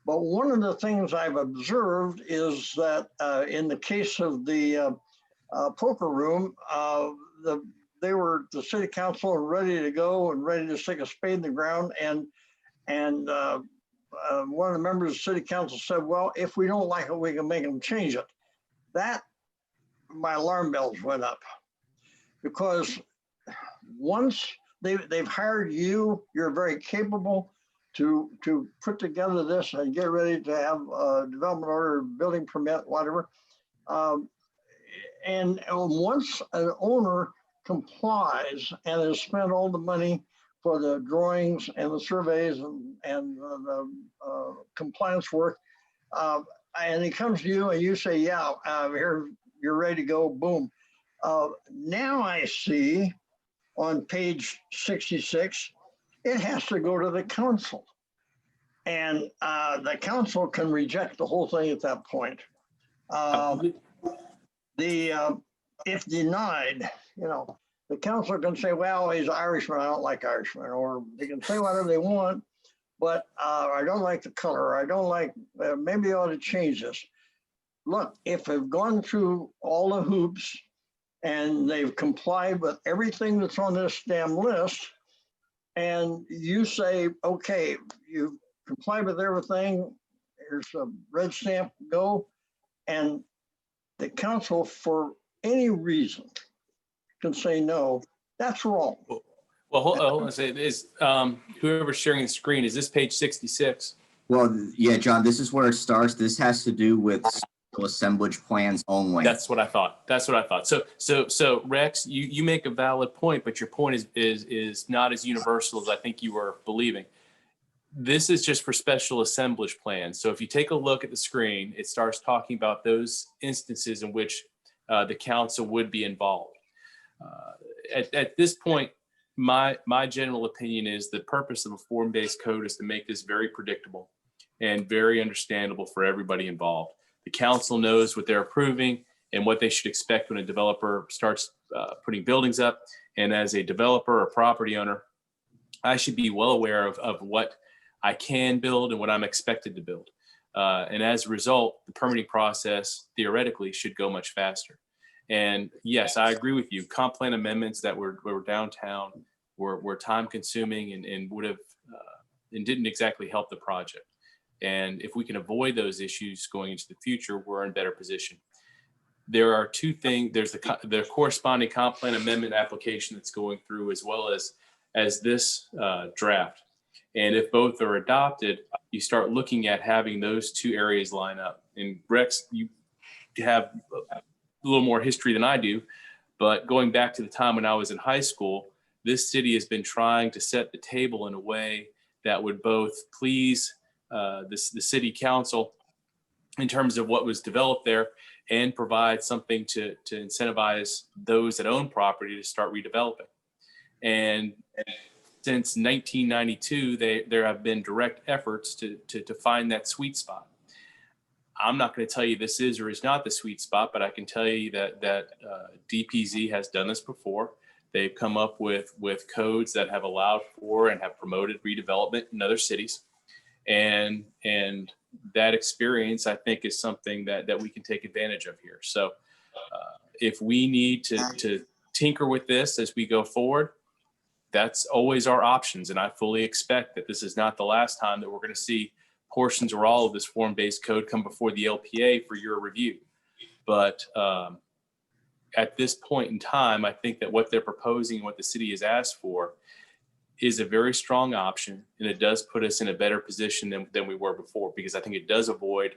S10: But one of the things I've observed is that in the case of the poker room, the city council were ready to go and ready to stick a spade in the ground. And one of the members of the city council said, well, if we don't like it, we can make them change it. That, my alarm bells went up, because once they've hired you, you're very capable to put together this and get ready to have a development order, building permit, whatever. And once an owner complies and has spent all the money for the drawings and the surveys and the compliance work, and he comes to you and you say, yeah, here, you're ready to go, boom. Now I see on page 66, it has to go to the council. And the council can reject the whole thing at that point. If denied, the council can say, well, he's Irishman, I don't like Irishman, or they can say whatever they want, but I don't like the color, I don't like, maybe I ought to change this. Look, if they've gone through all the hoops and they've complied with everything that's on this damn list, and you say, okay, you've complied with everything, here's a red stamp, go, and the council, for any reason, can say no, that's wrong.
S2: Well, hold on. Is whoever's sharing the screen, is this page 66?
S9: Well, yeah, John, this is where it starts. This has to do with assemblage plans only.
S2: That's what I thought. That's what I thought. So Rex, you make a valid point, but your point is not as universal as I think you were believing. This is just for special assemblage plans. So if you take a look at the screen, it starts talking about those instances in which the council would be involved. At this point, my general opinion is the purpose of a form-based code is to make this very predictable and very understandable for everybody involved. The council knows what they're approving and what they should expect when a developer starts putting buildings up. And as a developer or property owner, I should be well aware of what I can build and what I'm expected to build. And as a result, the permitting process theoretically should go much faster. And yes, I agree with you. Comp plan amendments that were downtown were time consuming and would have and didn't exactly help the project. And if we can avoid those issues going into the future, we're in better position. There are two things. There's the corresponding comp plan amendment application that's going through, as well as this draft. And if both are adopted, you start looking at having those two areas line up. And Rex, you have a little more history than I do, but going back to the time when I was in high school, this city has been trying to set the table in a way that would both please the city council in terms of what was developed there and provide something to incentivize those that own property to start redeveloping. And since 1992, there have been direct efforts to find that sweet spot. I'm not going to tell you this is or is not the sweet spot, but I can tell you that DPZ has done this before. They've come up with codes that have allowed for and have promoted redevelopment in other cities. And that experience, I think, is something that we can take advantage of here. So if we need to tinker with this as we go forward, that's always our options. And I fully expect that this is not the last time that we're going to see portions or all of this form-based code come before the LPA for your review. But at this point in time, I think that what they're proposing, what the city has asked for, is a very strong option, and it does put us in a better position than we were before, because I think it does avoid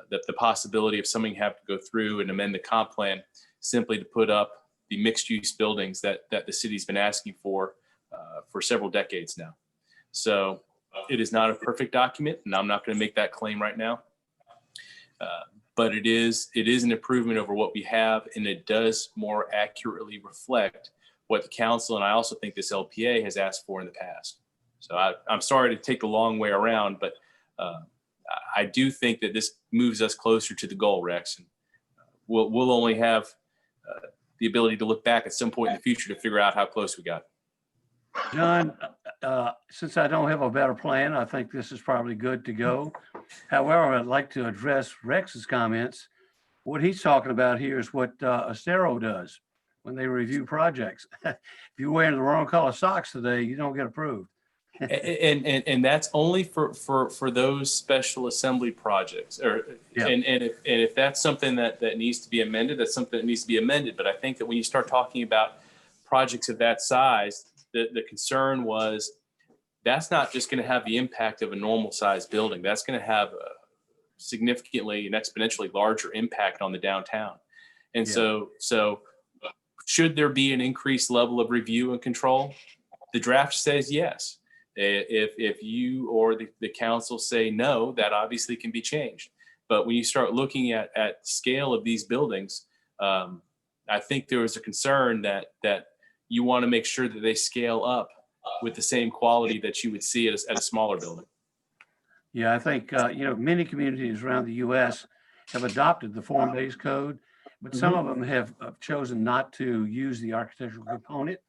S2: the possibility of somebody having to go through and amend the comp plan simply to put up the mixed-use buildings that the city's been asking for several decades now. So it is not a perfect document, and I'm not going to make that claim right now. But it is an improvement over what we have, and it does more accurately reflect what the council, and I also think this LPA, has asked for in the past. So I'm sorry to take the long way around, but I do think that this moves us closer to the goal, Rex. And we'll only have the ability to look back at some point in the future to figure out how close we got.
S3: John, since I don't have a better plan, I think this is probably good to go. However, I'd like to address Rex's comments. What he's talking about here is what Estero does when they review projects. If you're wearing the wrong color socks today, you don't get approved.
S2: and that's only for those special assembly projects, or
S3: Yeah.
S2: and if that's something that needs to be amended, that's something that needs to be amended. But I think that when you start talking about projects of that size, the concern was that's not just going to have the impact of a normal sized building. That's going to have a significantly and exponentially larger impact on the downtown. And so should there be an increased level of review and control? The draft says yes. If you or the council say no, that obviously can be changed. But when you start looking at scale of these buildings, I think there was a concern that you want to make sure that they scale up with the same quality that you would see at a smaller building.
S3: Yeah, I think, many communities around the U.S. have adopted the form-based code, but some of them have chosen not to use the architectural component.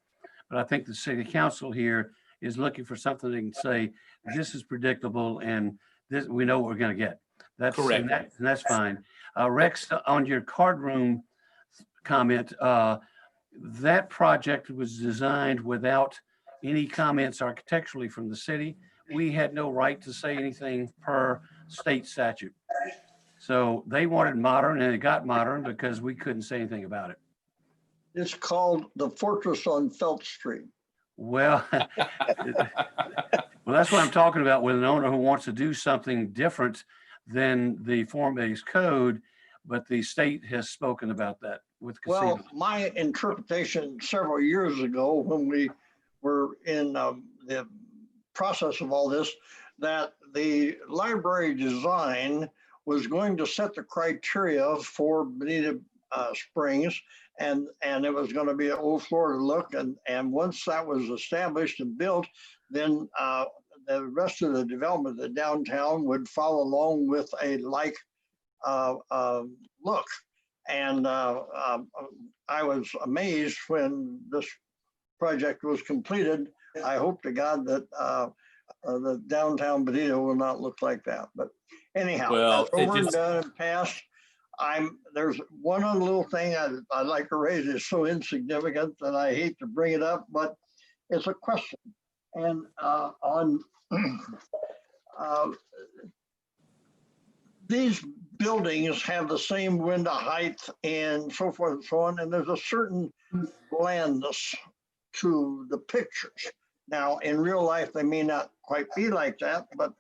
S3: But I think the city council here is looking for something they can say, this is predictable and this, we know what we're going to get. That's correct. And that's fine. Rex, on your card room comment, that project was designed without any comments architecturally from the city. We had no right to say anything per state statute. So they wanted modern, and it got modern because we couldn't say anything about it.
S10: It's called the Fortress on Felt Street.
S3: Well, well, that's what I'm talking about with an owner who wants to do something different than the form-based code, but the state has spoken about that with casinos.
S10: Well, my interpretation several years ago when we were in the process of all this, that the library design was going to set the criteria for Bonita Springs, and it was going to be an old Florida look. And once that was established and built, then the rest of the development of the downtown would follow along with a like look. And I was amazed when this project was completed. I hope to God that the downtown Bonita will not look like that. But anyhow,
S2: well,
S10: that's over and done and passed. There's one other little thing I'd like to raise. It's so insignificant that I hate to bring it up, but it's a question. And on these buildings have the same window height and so forth and so on, and there's a certain blandness to the pictures. Now, in real life, they may not quite be like that, but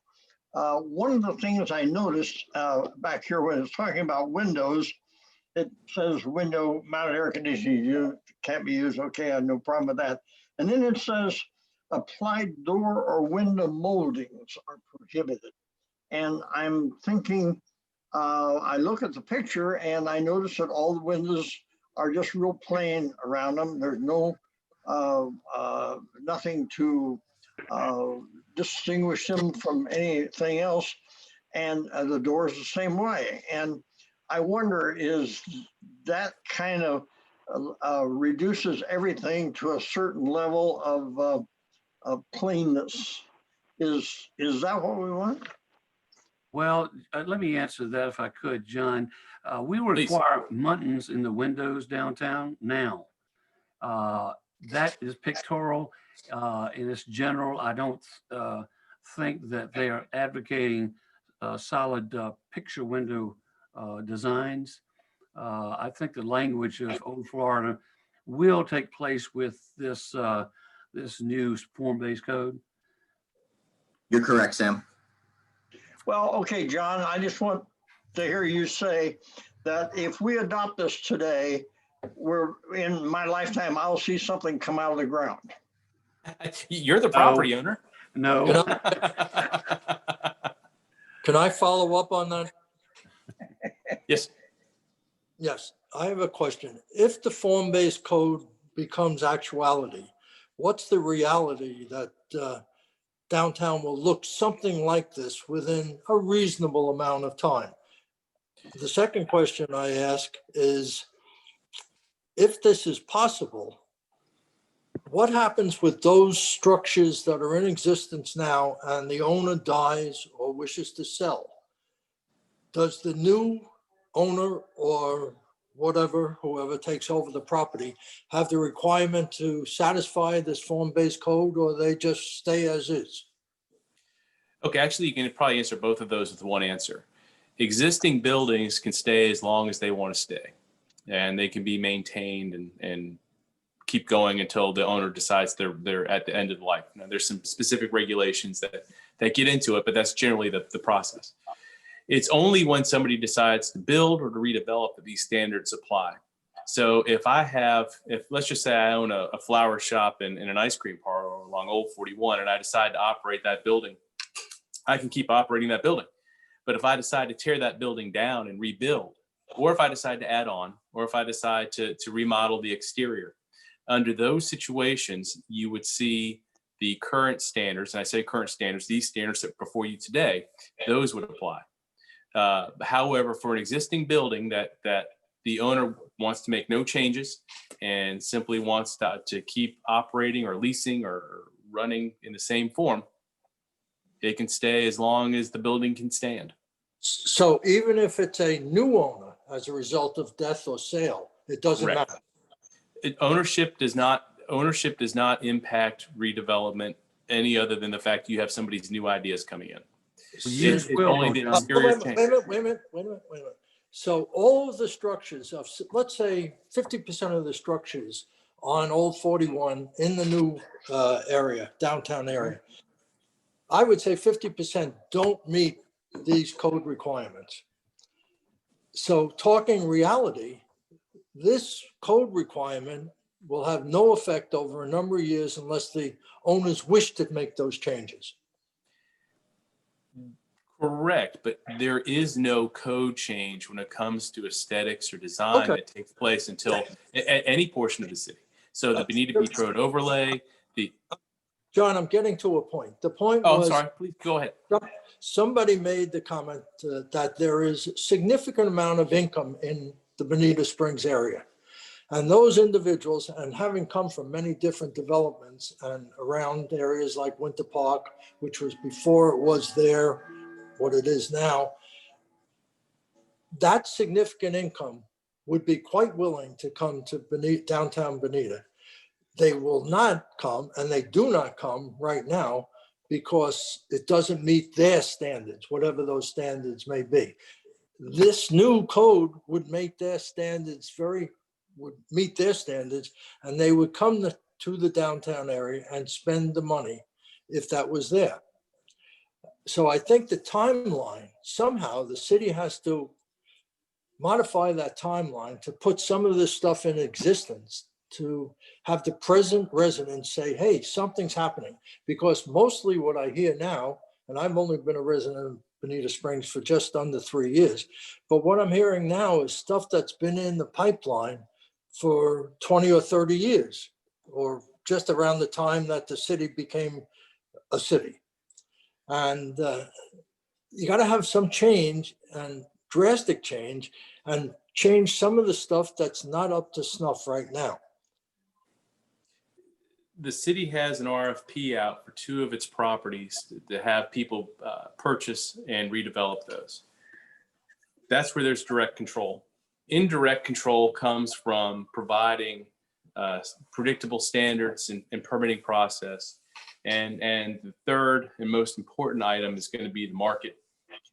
S10: one of the things I noticed back here when it's talking about windows, it says window mounted air conditioning unit can't be used. Okay, I have no problem with that. And then it says applied door or window moldings are prohibited. And I'm thinking, I look at the picture and I notice that all the windows are just real plain around them. There's no nothing to distinguish them from anything else. And the door is the same way. And I wonder, is that kind of reduces everything to a certain level of plainness? Is that what we want?
S3: Well, let me answer that if I could, John. We require muntins in the windows downtown now. That is pictorial and it's general. I don't think that they are advocating solid picture window designs. I think the language of Old Florida will take place with this, this new form-based code.
S9: You're correct, Sam.
S10: Well, okay, John, I just want to hear you say that if we adopt this today, we're in my lifetime, I'll see something come out of the ground.
S2: You're the property owner.
S3: No.
S8: Can I follow up on that?
S2: Yes.
S8: Yes, I have a question. If the form-based code becomes actuality, what's the reality that downtown will look something like this within a reasonable amount of time? The second question I ask is, if this is possible, what happens with those structures that are in existence now and the owner dies or wishes to sell? Does the new owner or whatever, whoever takes over the property, have the requirement to satisfy this form-based code, or they just stay as is?
S2: Okay, actually, you can probably answer both of those with one answer. Existing buildings can stay as long as they want to stay, and they can be maintained and keep going until the owner decides they're at the end of life. Now, there's some specific regulations that get into it, but that's generally the process. It's only when somebody decides to build or to redevelop that these standards apply. So if let's just say I own a flower shop and an ice cream parlor along Old 41, and I decide to operate that building, I can keep operating that building. But if I decide to tear that building down and rebuild, or if I decide to add on, or if I decide to remodel the exterior, under those situations, you would see the current standards, and I say current standards, these standards that are before you today, those would apply. However, for an existing building that the owner wants to make no changes and simply wants to keep operating or leasing or running in the same form, it can stay as long as the building can stand.
S8: So even if it's a new owner as a result of death or sale, it doesn't
S2: Correct.
S8: matter.
S2: Ownership does not impact redevelopment any other than the fact you have somebody's new ideas coming in. It's only the exterior change.
S8: Wait a minute. So all of the structures of, let's say 50% of the structures on Old 41 in the new area, downtown area, I would say 50% don't meet these code requirements. So talking reality, this code requirement will have no effect over a number of years unless the owners wish to make those changes.
S2: Correct, but there is no code change when it comes to aesthetics or design that takes place until any portion of the city. So the Bonita Beach Road overlay,
S8: John, I'm getting to a point. The point was,
S2: I'm sorry, please go ahead.
S8: Somebody made the comment that there is significant amount of income in the Bonita Springs area. And those individuals, and having come from many different developments and around areas like Winter Park, which was before it was there, what it is now, that significant income would be quite willing to come to downtown Bonita. They will not come, and they do not come right now, because it doesn't meet their standards, whatever those standards may be. This new code would make their standards would meet their standards, and they would come to the downtown area and spend the money if that was there. So I think the timeline, somehow the city has to modify that timeline to put some of this stuff in existence, to have the present residents say, hey, something's happening. Because mostly what I hear now, and I've only been a resident of Bonita Springs for just under 3 years, but what I'm hearing now is stuff that's been in the pipeline for 20 or 30 years, or just around the time that the city became a city. And you got to have some change, and drastic change, and change some of the stuff that's not up to snuff right now.
S2: The city has an RFP out for 2 of its properties to have people purchase and redevelop those. That's where there's direct control. Indirect control comes from providing predictable standards and permitting process. And the third and most important item is going to be the market.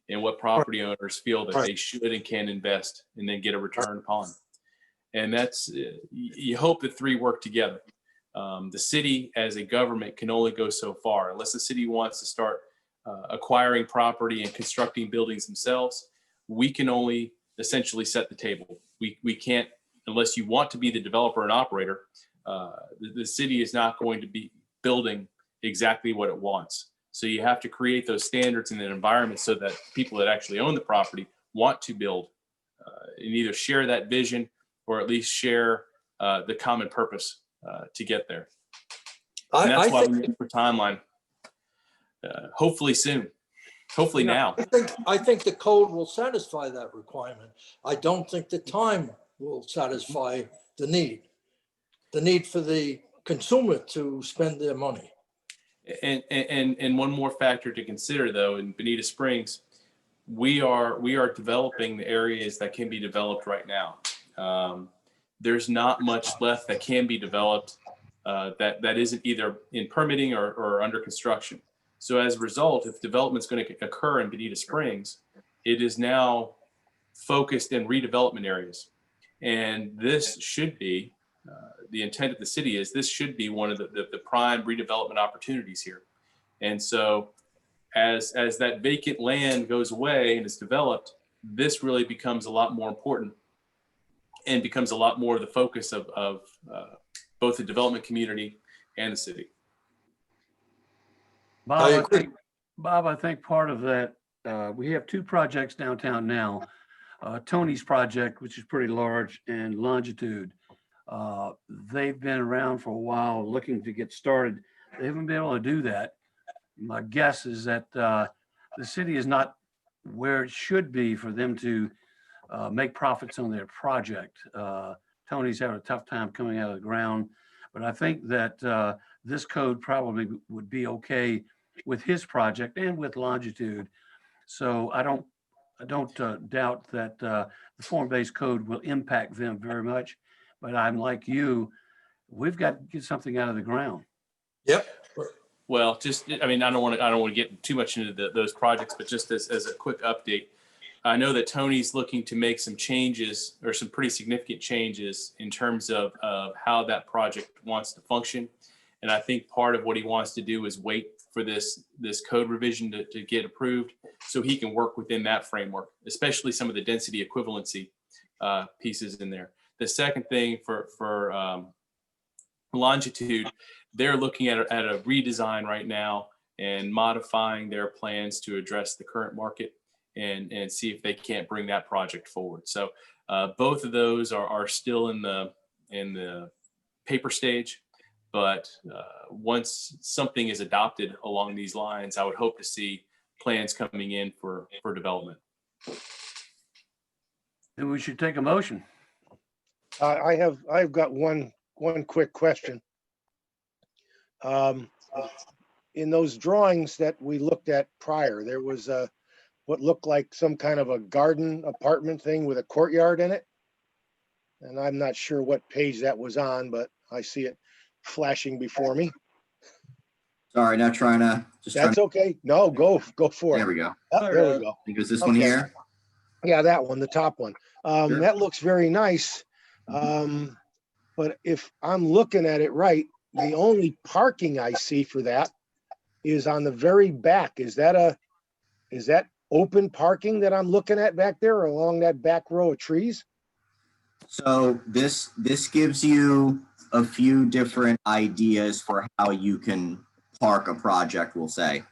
S2: and what property owners feel that they should and can invest and then get a return upon. And that's, you hope the three work together. The city as a government can only go so far unless the city wants to start acquiring property and constructing buildings themselves. We can only essentially set the table. We can't, unless you want to be the developer and operator, the city is not going to be building exactly what it wants. So you have to create those standards in an environment so that people that actually own the property want to build and either share that vision or at least share the common purpose to get there. And that's why we look for timeline. Hopefully soon. Hopefully now.
S8: I think the code will satisfy that requirement. I don't think the time will satisfy the need for the consumer to spend their money.
S2: And one more factor to consider, though, in Bonita Springs, we are developing the areas that can be developed right now. There's not much left that can be developed that isn't either in permitting or under construction. So as a result, if development is going to occur in Bonita Springs, it is now focused in redevelopment areas. And this should be, the intent of the city is this should be one of the prime redevelopment opportunities here. And so as that vacant land goes away and is developed, this really becomes a lot more important and becomes a lot more of the focus of both the development community and the city.
S3: Bob, I think part of that, we have two projects downtown now. Tony's project, which is pretty large, and Longitude. They've been around for a while looking to get started. They haven't been able to do that. My guess is that the city is not where it should be for them to make profits on their project. Tony's having a tough time coming out of the ground, but I think that this code probably would be okay with his project and with Longitude. So I don't doubt that the form-based code will impact them very much, but I'm like you, we've got to get something out of the ground.
S8: Yep.
S2: Well, I don't want to get too much into those projects, but just as a quick update, I know that Tony's looking to make some changes or some pretty significant changes in terms of how that project wants to function. And I think part of what he wants to do is wait for this code revision to get approved so he can work within that framework, especially some of the density equivalency pieces in there. The second thing for Longitude, they're looking at a redesign right now and modifying their plans to address the current market and see if they can't bring that project forward. So both of those are still in the paper stage. But once something is adopted along these lines, I would hope to see plans coming in for development.
S3: Then we should take a motion.
S6: I've got one quick question. In those drawings that we looked at prior, there was what looked like some kind of a garden apartment thing with a courtyard in it. And I'm not sure what page that was on, but I see it flashing before me.
S9: Sorry, not trying to.
S6: That's okay. No, go for it.
S9: There we go.
S6: Oh, there we go.
S9: I think it was this one here.
S6: Yeah, that one, the top one.
S9: Sure.
S6: That looks very nice. But if I'm looking at it right, the only parking I see for that is on the very back. Is that open parking that I'm looking at back there along that back row of trees?
S9: So this gives you a few different ideas for how you can park a project, we'll say.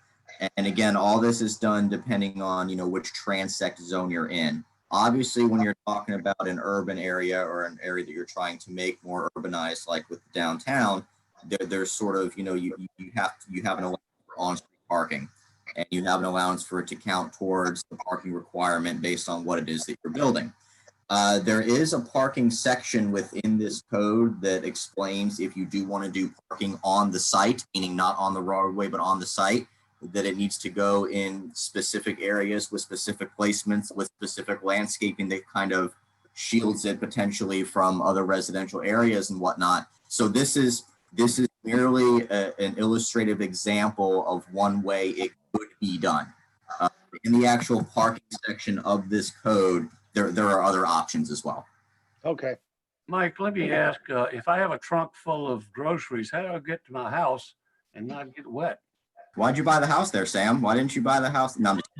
S9: And again, all this is done depending on, which transect zone you're in. Obviously, when you're talking about an urban area or an area that you're trying to make more urbanized, like with downtown, there's sort of, you have an allowance for on-street parking, and you have an allowance for it to count towards the parking requirement based on what it is that you're building. There is a parking section within this code that explains if you do want to do parking on the site, meaning not on the roadway, but on the site, that it needs to go in specific areas with specific placements, with specific landscaping that kind of shields it potentially from other residential areas and whatnot. So this is merely an illustrative example of one way it could be done. in the actual parking section of this code, there are other options as well.
S6: Okay.
S3: Mike, let me ask, if I have a trunk full of groceries, how do I get to my house and not get wet?
S9: Why'd you buy the house there, Sam? Why didn't you buy the house? No, I'm just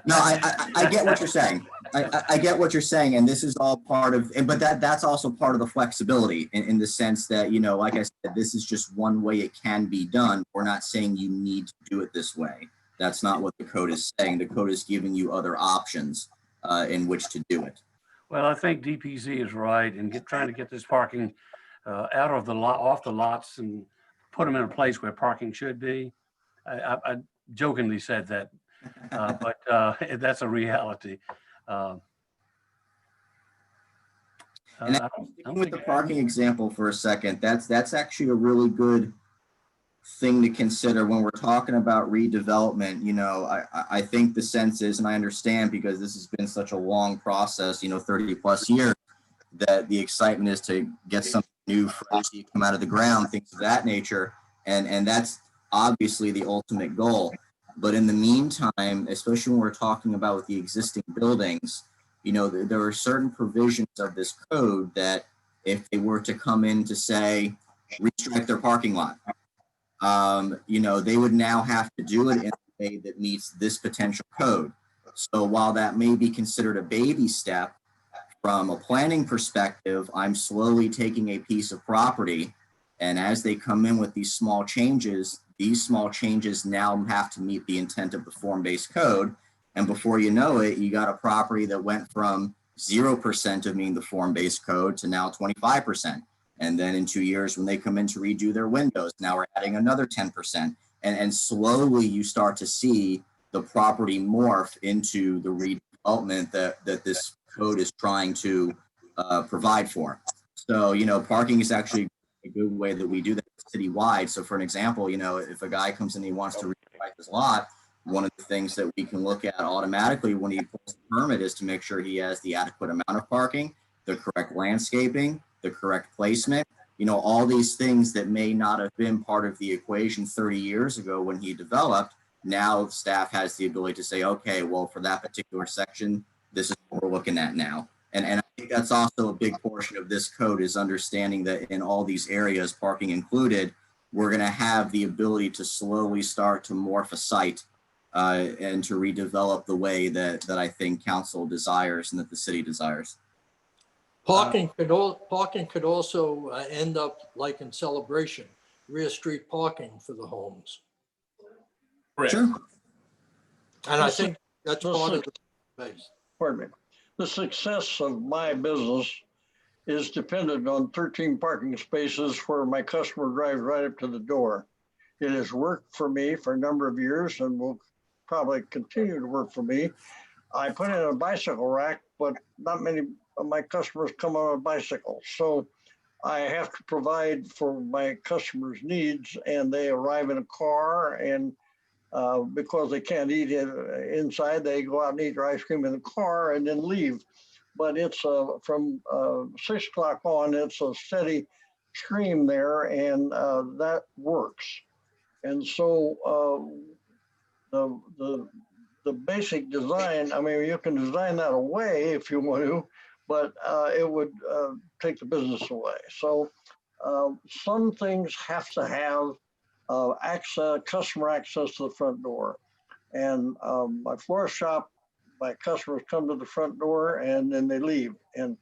S9: no, I get what you're saying. I get what you're saying, and this is all part of, but that's also part of the flexibility in the sense that, you know, like I said, this is just one way it can be done. We're not saying you need to do it this way. That's not what the code is saying. The code is giving you other options in which to do it.
S3: Well, I think DPZ is right in trying to get this parking out of the lot, off the lots, and put them in a place where parking should be. I jokingly said that, but that's a reality.
S9: And with the parking example for a second, that's actually a really good thing to consider when we're talking about redevelopment. You know, I think the sense is, and I understand because this has been such a long process, you know, 30 plus years, that the excitement is to get something new, fresh, come out of the ground, things of that nature. And that's obviously the ultimate goal. But in the meantime, especially when we're talking about with the existing buildings, you know, there are certain provisions of this code that if they were to come in to say, restrict their parking lot, you know, they would now have to do it in a way that meets this potential code. So while that may be considered a baby step, from a planning perspective, I'm slowly taking a piece of property, and as they come in with these small changes now have to meet the intent of the form-based code. And before you know it, you got a property that went from 0% of meeting the form-based code to now 25%. And then in 2 years, when they come in to redo their windows, now we're adding another 10%. And slowly you start to see the property morph into the redevelopment that this code is trying to provide for. So, you know, parking is actually a good way that we do that citywide. So for an example, you know, if a guy comes in and he wants to rewrite his lot, one of the things that we can look at automatically when he pulls the permit is to make sure he has the adequate amount of parking, the correct landscaping, the correct placement, you know, all these things that may not have been part of the equation 30 years ago when he developed. Now staff has the ability to say, okay, well, for that particular section, this is what we're looking at now. And I think that's also a big portion of this code is understanding that in all these areas, parking included, we're going to have the ability to slowly start to morph a site and to redevelop the way that I think council desires and that the city desires.
S8: Parking could also end up like in Celebration, rear street parking for the homes.
S2: Correct.
S9: Sure.
S8: And I think that's part of the base.
S10: Pardon me. The success of my business is dependent on 13 parking spaces where my customer drives right up to the door. It has worked for me for a number of years and will probably continue to work for me. I put in a bicycle rack, but not many of my customers come on a bicycle. So I have to provide for my customers' needs, and they arrive in a car, and because they can't eat inside, they go out and eat their ice cream in the car and then leave. But it's from 6 o'clock on, it's a steady stream there, and that works. And so the basic design, I mean, you can design that away if you want to, but it would take the business away. So some things have to have customer access to the front door. And my florist shop, my customers come to the front door and then they leave. And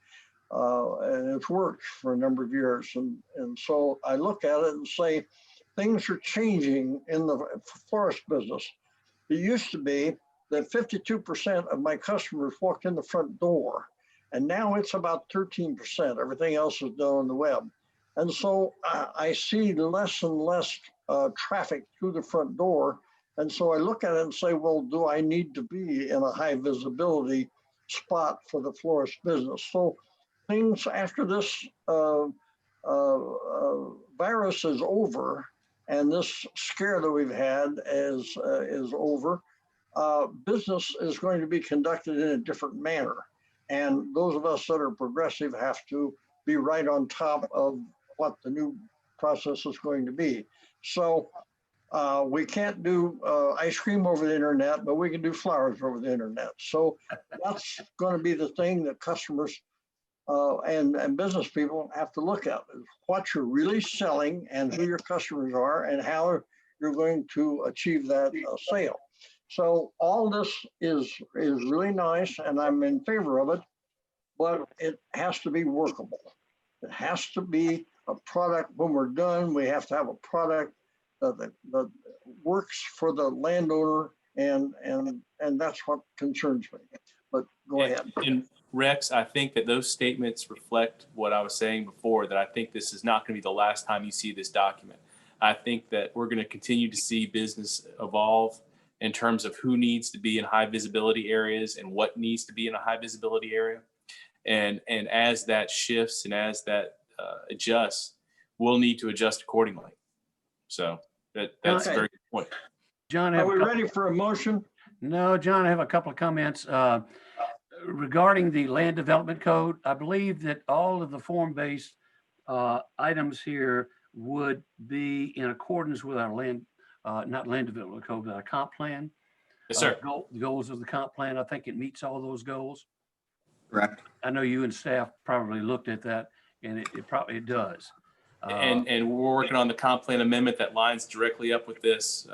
S10: it's worked for a number of years. And so I look at it and say, things are changing in the florist business. It used to be that 52% of my customers walked in the front door. And now it's about 13%. Everything else is done on the web. And so I see less and less traffic through the front door. And so I look at it and say, well, do I need to be in a high visibility spot for the florist business? So things after this virus is over and this scare that we've had is over, business is going to be conducted in a different manner. And those of us that are progressive have to be right on top of what the new process is going to be. So We can't do ice cream over the internet, but we can do flowers over the internet. So that's going to be the thing that customers and business people have to look at, is what you're really selling and who your customers are and how you're going to achieve that sale. So all this is really nice, and I'm in favor of it, but it has to be workable. It has to be a product. When we're done, we have to have a product that works for the landowner, and that's what concerns me. But go ahead.
S2: And Rex, I think that those statements reflect what I was saying before, that I think this is not going to be the last time you see this document. I think that we're going to continue to see business evolve in terms of who needs to be in high visibility areas and what needs to be in a high visibility area. And as that shifts and as that adjusts, we'll need to adjust accordingly. So that's a very good point.
S3: John,
S10: are we ready for a motion?
S3: No, John, I have a couple of comments. Regarding the land development code, I believe that all of the form-based items here would be in accordance with our land, not land development code, but our comp plan.
S2: Yes, sir.
S3: The goals of the comp plan. I think it meets all those goals.
S9: Correct.
S3: I know you and staff probably looked at that, and it probably does.
S2: And we're working on the comp plan amendment that lines directly up with this.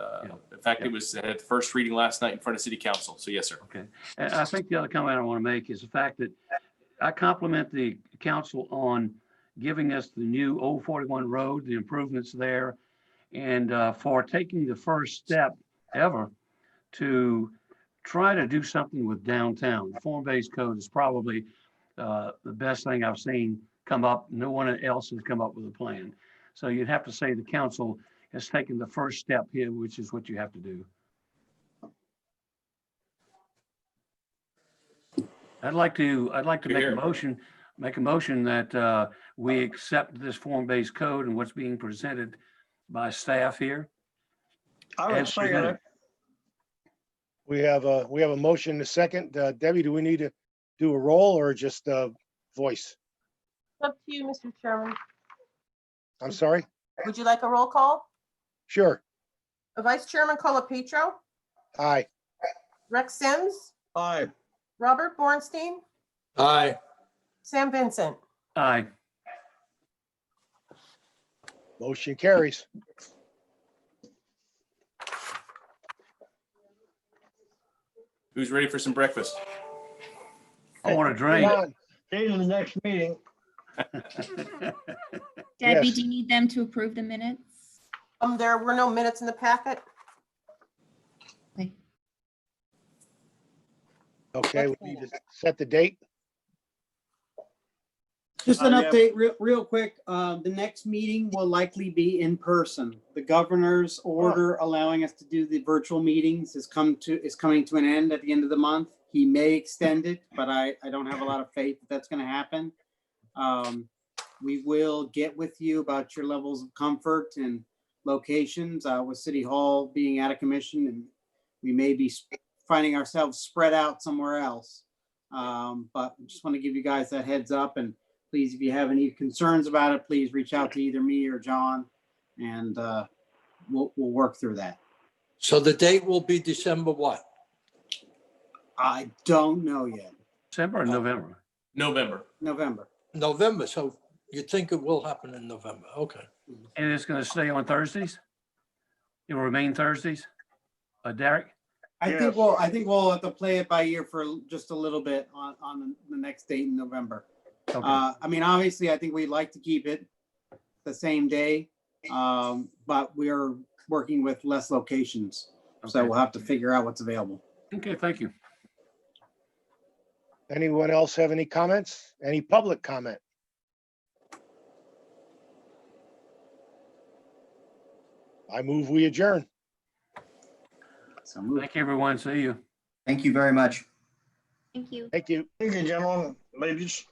S2: In fact, it was at the first reading last night in front of City Council. So yes, sir.
S3: Okay. And I think the other comment I want to make is the fact that I compliment the council on giving us the new Old 41 road, the improvements there, and for taking the first step ever to try to do something with downtown. The form-based code is probably the best thing I've seen come up. No one else has come up with a plan. So you'd have to say the council has taken the first step here, which is what you have to do. I'd like to make a motion that we accept this form-based code and what's being presented by staff here.
S10: I would say that.
S6: We have a motion and a second. Debbie, do we need to do a roll or just voice?
S4: Up to you, Mr. Chairman.
S6: I'm sorry?
S4: Would you like a roll call?
S6: Sure.
S4: Vice Chairman Colapetro,
S6: Aye.
S4: Rex Sims,
S10: Aye.
S4: Robert Bornstein,
S8: Aye.
S4: Sam Vincent.
S3: Aye.
S6: Motion carries.
S2: Who's ready for some breakfast?
S3: I want to drink.
S10: Date of the next meeting.
S7: Debbie,
S6: Yes.
S7: do you need them to approve the minutes?
S4: There were no minutes in the packet.
S6: Okay, we need to set the date.
S5: Just an
S10: Yeah.
S5: update real quick. The next meeting will likely be in person. The governor's order allowing us to do the virtual meetings is coming to an end at the end of the month. He may extend it, but I don't have a lot of faith that that's going to happen. We will get with you about your levels of comfort and locations with City Hall being out of commission, and we may be finding ourselves spread out somewhere else. But just want to give you guys that heads up, and please, if you have any concerns about it, please reach out to either me or John, and we'll work through that.
S8: So the date will be December what?
S5: I don't know yet.
S3: December or November?
S2: November.
S8: November. So you think it will happen in November? Okay.
S3: And it's going to stay on Thursdays? It will remain Thursdays? Derek?
S5: I think we'll have to play it by ear for just a little bit on the next date in November.
S3: Okay.
S5: I mean, obviously, I think we'd like to keep it the same day, but we are working with less locations. So
S3: Okay.
S5: we'll have to figure out what's available.
S3: Okay, thank you.
S6: Anyone else have any comments? Any public comment? I move we adjourn.
S3: Thank you, everyone. See you.
S9: Thank you very much.
S7: Thank you.
S6: Thank you.
S10: Thank you, gentlemen, ladies.